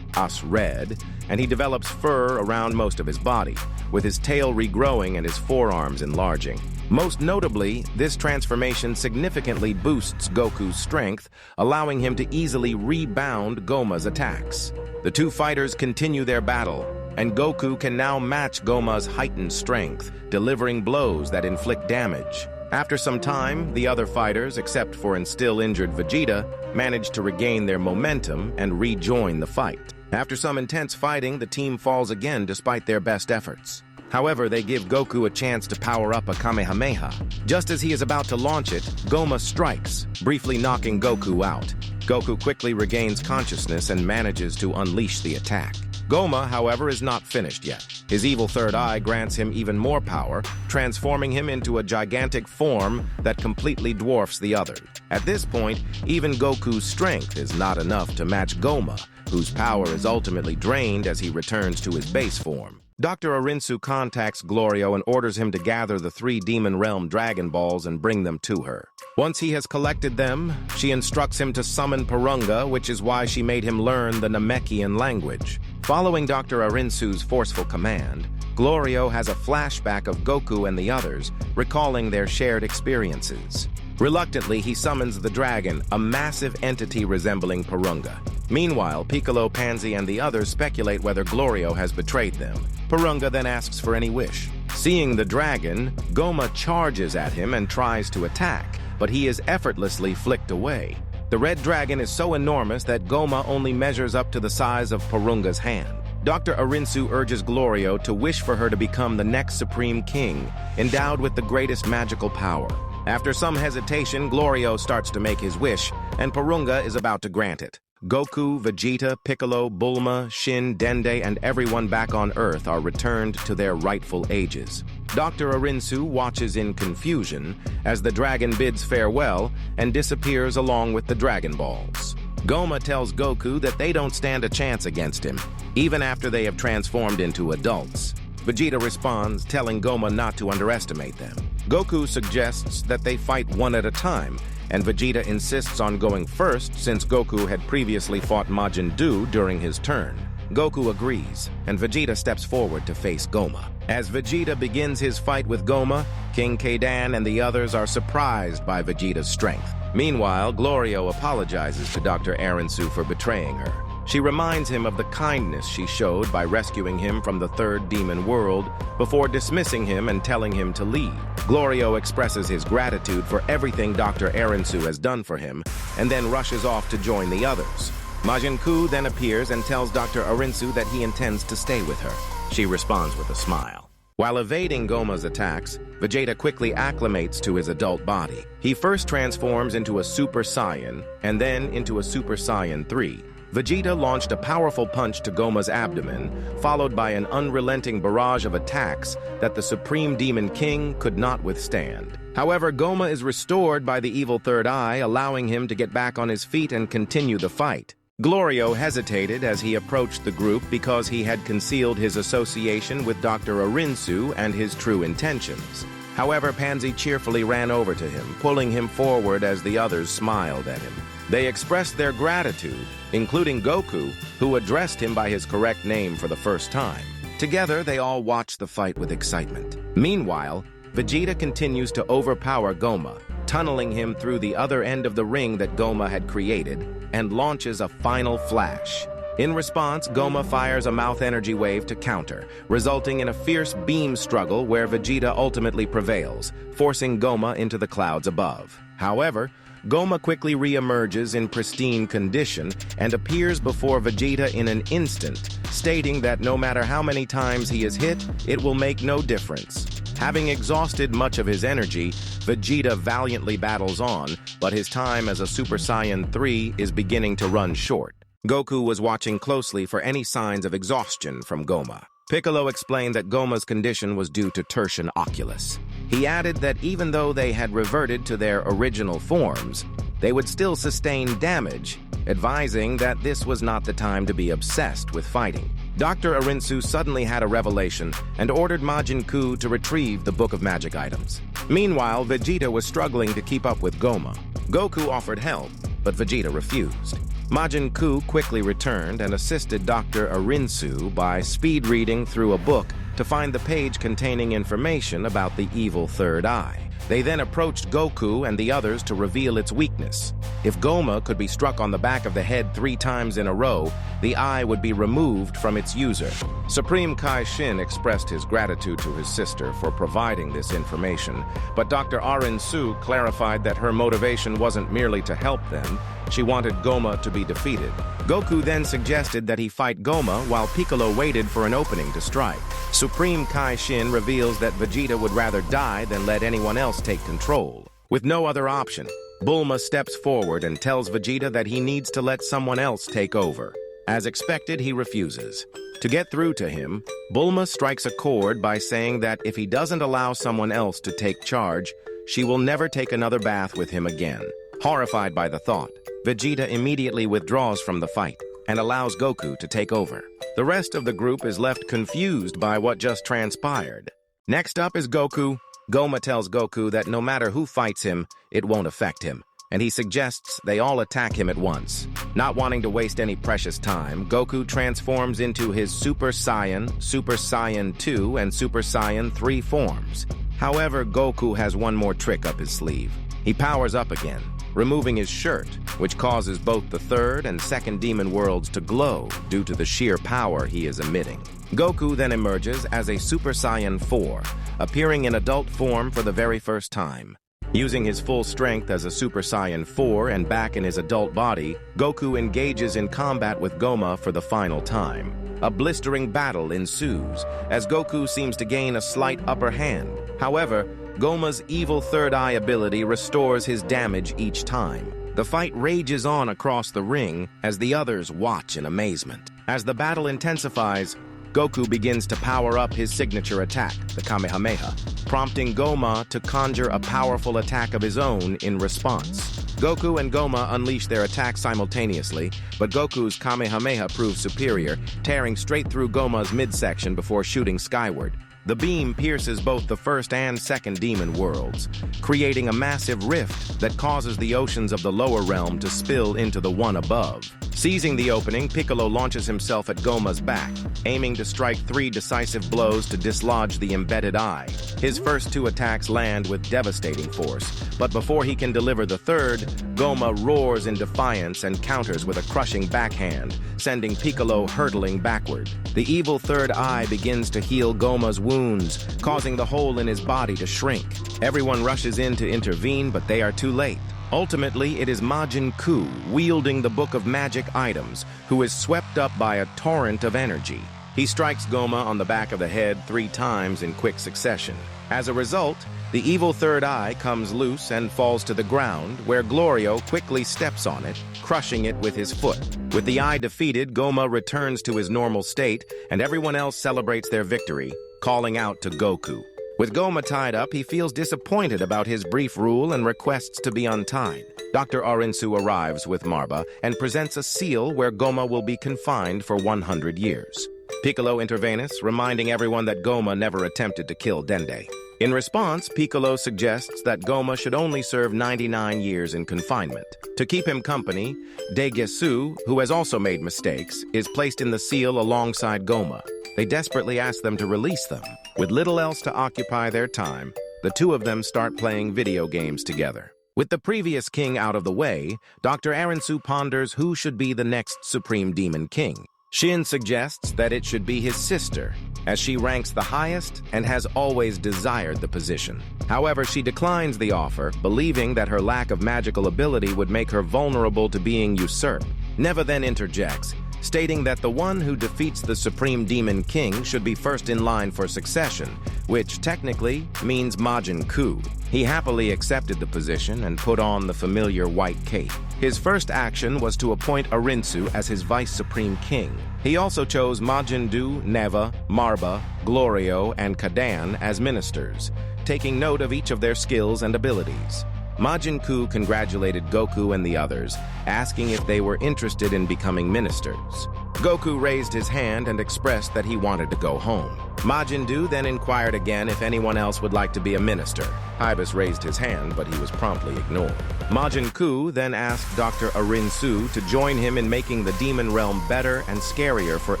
[SPEAKER 1] red, and he develops fur around most of his body, with his tail regrowing and his forearms enlarging. Most notably, this transformation significantly boosts Goku's strength, allowing him to easily rebound Gomah's attacks. The two fighters continue their battle, and Goku can now match Gomah's heightened strength, delivering blows that inflict damage. After some time, the other fighters, except for an still injured Vegeta, manage to regain their momentum and rejoin the fight. After some intense fighting, the team falls again despite their best efforts. However, they give Goku a chance to power up a Kamehameha. Just as he is about to launch it, Gomah strikes, briefly knocking Goku out. Goku quickly regains consciousness and manages to unleash the attack. Gomah, however, is not finished yet. His evil third eye grants him even more power, transforming him into a gigantic form that completely dwarfs the others. At this point, even Goku's strength is not enough to match Gomah, whose power is ultimately drained as he returns to his base form. Dr. Arinsu contacts Glorio and orders him to gather the 3 Demon Realm Dragon Balls and bring them to her. Once he has collected them, she instructs him to summon Porunga, which is why she made hhim learn the Namekian language. Following Dr. Arinsu's forceful command, Glorio has a flashback of Goku and the others, recalling their shared experiences. Reluctantly, he summons the dragon, a massive entity resembling Porunga. Meanwhile, Piccolo, Panzy, and the others speculate whether Glorio has betrayed them. Porunga then asks for any wish. Seeing the dragon, Gomah charges at him and tries to attack, but he is effortlessly flicked away. The red dragon is so enormous that Gomah only measures up to the size of Porunga's hand. Dr. Arinsu urges Glorio to wish for her to become the next Supreme King, endowed with the greatest magical power. After some hesitation, Glorio starts to make his wish, and Porunga is about to grant it. Goku, Vegeta, Piccolo, Bulma, Shin, Dende, and everyone back on Earth are returned to their rightful ages. Dr. Arinsu watches in confusion as the dragon bids farewell and disappears along with the Dragon Balls. Gomah tells Goku that they don't stand a chance against him, even after they have transformed into adults. Vegeta responds, telling Gomah not to underestimate them. Goku suggests that they fight one at a time, and Vegeta insists on going first since Goku had previously fought Majin Buu during his turn. Goku agrees, and Vegeta steps forward to face Gomah. As Vegeta begins his fight with Gomah, King Kaidan and the others are surprised by Vegeta's strength. Meanwhile, Glorio apologizes to Dr. Arinsu for betraying her. She reminds him of the kindness she showed by rescuing him from the third demon world before dismissing him and telling him to leave. Glorio expresses his gratitude for everything Dr. Arinsu has done for him and then rushes off to join the others. Majin Buu then appears and tells Dr. Arinsu that he intends to stay with her. She responds with a smile. While evading Gomah's attacks, Vegeta quickly acclimates to his adult body. He first transforms into a Super Saiyan and then into a Super Saiyan 3. Vegeta launched a powerful punch to Gomah's abdomen, followed by an unrelenting barrage of attacks that the Supreme Demon King could not withstand. However, Gomah is restored by the evil third eye, allowing him to get back on his feet and continue the fight. Glorio hesitated as he approached the group because he had concealed his association with Dr. Arinsu and his true intentions. However, Panzy cheerfully ran over to him, pulling him forward as the others smiled at him. They expressed their gratitude, including Goku, who addressed him by his correct name for the first time. Together, they all watched the fight with excitement. Meanwhile, Vegeta continues to overpower Gomah, tunneling him through the other end of the ring that Gomah had created, and launches a final flash. In response, Gomah fires a mouth energy wave to counter, resulting in a fierce beam struggle where Vegeta ultimately prevails, forcing Gomah into the clouds above. However, Gomah quickly re-emerges in pristine condition and appears before Vegeta in an instant, stating that no matter how many times he is hit, it will make no difference. Having exhausted much of his energy, Vegeta valiantly battles on, but his time as a Super Saiyan 3 is beginning to run short. Goku was watching closely for any signs of exhaustion from Gomah. Piccolo explained that Gomah's condition was due to tertian oculus. He added that even though they had reverted to their original forms, they would still sustain damage, advising that this was not the time to be obsessed with fighting. Dr. Arinsu suddenly had a revelation and ordered Majin Buu to retrieve the Book of Magic items. Meanwhile, Vegeta was struggling to keep up with Gomah. Goku offered help, but Vegeta refused. Majin Buu quickly returned and assisted Dr. Arinsu by speed reading through a book to find the page containing information about the evil third eye. They then approached Goku and the others to reveal its weakness. If Gomah could be struck on the back of the head 3 times in a row, the eye would be removed from its user. Supreme Kai Shin expressed his gratitude to his sister for providing this information, but Dr. Arinsu clarified that her motivation wasn't merely to help them, she wanted Gomah to be defeated. Goku then suggested that he fight Gomah while Piccolo waited for an opening to strike. Supreme Kai-Shin reveals that Vegeta would rather die than let anyone else take control. With no other option, Bulma steps forward and tells Vegeta that he needs to let someone else take over. As expected, he refuses. To get through to him, Bulma strikes a chord by saying that if he doesn't allow someone else to take charge, she will never take another bath with him again. Horrified by the thought, Vegeta immediately withdraws from the fight and allows Goku to take over. The rest of the group is left confused by what just transpired. Next up is Goku. Gomah tells Goku that no matter who fights him, it won't affect him, and he suggests they all attack him at once. Not wanting to waste any precious time, Goku transforms into his Super Saiyan 2, and Super Saiyan 3 forms. However, Goku has one more trick up his sleeve. He powers up again, removing his shirt, which causes both the third and second demon worlds to glow due to the sheer power he is emitting. Goku then emerges as a Super Saiyan 4, appearing in adult form for the very first time. Using his full strength as a Super Saiyan 4 and back in his adult body, Goku engages in combat with Gomah for the final time. A blistering battle ensues, as Goku seems to gain a slight upper hand. However, Gomah's evil third eye ability restores his damage each time. The fight rages on across the ring as the others watch in amazement. As the battle intensifies, Goku begins to power up his signature attack, the Kamehameha, prompting Gomah to conjure a powerful attack of his own in response. Goku and Gomah unleash their attacks simultaneously, but Goku's Kamehameha proves superior, tearing straight through Gomah's midsection before shooting skyward. The beam pierces both the first and second demon worlds, creating a massive rift that causes the oceans of the lower realm to spill into the one above. Seizing the opening, Piccolo launches himself at Gomah's back, aiming to strike 3 decisive blows to dislodge the embedded eye. His first 2 attacks land with devastating force, but before he can deliver the third, Gomah roars in defiance and counters with a crushing backhand, sending Piccolo hurtling backward. The evil third eye begins to heal Gomah's wounds, causing the hole in his body to shrink. Everyone rushes in to intervene, but they are too late. Ultimately, it is Majin Buu, wielding the Book of Magic Items, who is swept up by a torrent of energy. He strikes Gomah on the back of the head 3 times in quick succession. As a result, the evil third eye comes loose and falls to the ground, where Glorio quickly steps on it, crushing it with his foot. With the eye defeated, Gomah returns to his normal state, and everyone else celebrates their victory, calling out to Goku. With Gomah tied up, he feels disappointed about his brief rule and requests to be untied. Dr. Arinsu arrives with Marba and presents a seal where Gomah will be confined for 100 years. Piccolo intervenes, reminding everyone that Gomah never attempted to kill Dende. In response, Piccolo suggests that Gomah should only serve 99 years in confinement. To keep him company, Degesu, who has also made mistakes, is placed in the seal alongside Gomah. They desperately ask them to release them. With little else to occupy their time, the two of them start playing video games together. With the previous king out of the way, Dr. Arinsu ponders who should be the next Supreme Demon King. Shin suggests that it should be his sister, as she ranks the highest and has always desired the position. However, she declines the offer, believing that her lack of magical ability would make her vulnerable to being usurped. Neva then interjects, stating that the one who defeats the Supreme Demon King should be first in line for succession, which technically means Majin Buu. He happily accepted the position and put on the familiar white cape. His first action was to appoint Arinsu as his Vice Supreme King. He also chose Majin Buu, Neva, Marba, Glorio, and Kadan as ministers, taking note of each of their skills and abilities. Majin Buu congratulated Goku and the others, asking if they were interested in becoming ministers. Goku raised his hand and expressed that he wanted to go home. Majin Buu then inquired again if anyone else would like to be a minister. Ibis raised his hand, but he was promptly ignored. Majin Buu then asked Dr. Arinsu to join him in making the demon realm better and scarier for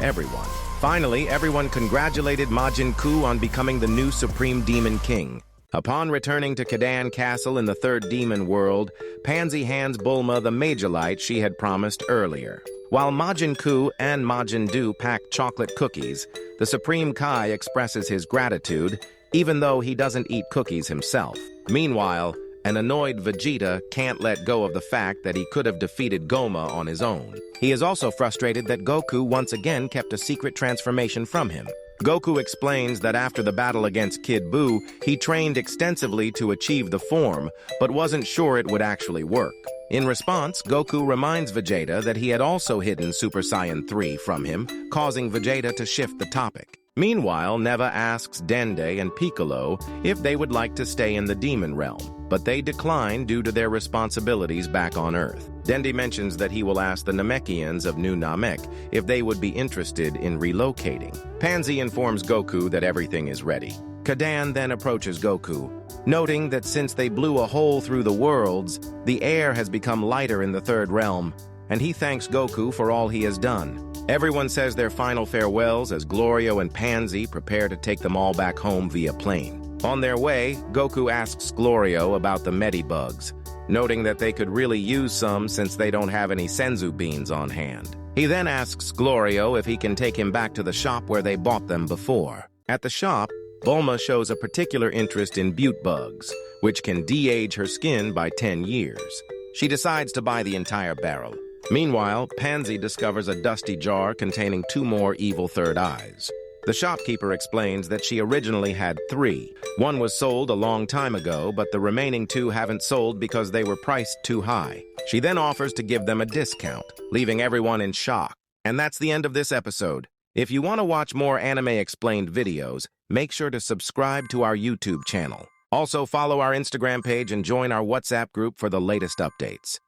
[SPEAKER 1] everyone. Finally, everyone congratulated Majin Buu on becoming the new Supreme Demon King. Upon returning to Kadan Castle in the third demon world, Panzy hands Bulma the Majolite she had promised earlier. While Majin Buu and Majin Buu pack chocolate cookies, the Supreme Kai expresses his gratitude, even though he doesn't eat cookies himself. Meanwhile, an annoyed Vegeta can't let go of the fact that he could have defeated Gomah on his own. He is also frustrated that Goku once again kept a secret transformation from him. Goku explains that after the battle against Kid Buu, he trained extensively to achieve the form, but wasn't sure it would actually work. In response, Goku reminds Vegeta that he had also hidden Super Saiyan 3 from him, causing Vegeta to shift the topic. Meanwhile, Neva asks Dende and Piccolo if they would like to stay in the demon realm, but they decline due to their responsibilities back on Earth. Dende mentions that he will ask the Namekians of New Namek if they would be interested in relocating. Panzy informs Goku that everything is ready. Kadan then approaches Goku, noting that since they blew a hole through the worlds, the air has become lighter in the third realm, and he thanks Goku for all he has done. Everyone says their final farewells as Glorio and Panzy prepare to take them all back home via plane. On their way, Goku asks Glorio about the Medibugs, noting that they could really use some since they don't have any Senzu beans on hand. He then asks Glorio if he can take him back to the shop where they bought them before. At the shop, Bulma shows a particular interest in Butte bugs, which can de-age her skin by 10 years. She decides to buy the entire barrel. Meanwhile, Panzy discovers a dusty jar containing 2 more evil third eyes. The shopkeeper explains that she originally had 3. One was sold a long time ago, but the remaining 2 haven't sold because they were priced too high. She then offers to give them a discount, leaving everyone in shock. And that's the end of this episode. If you want to watch more anime explained videos, make sure to subscribe to our YouTube channel. Also, follow our Instagram page and join our WhatsApp group for the latest updates.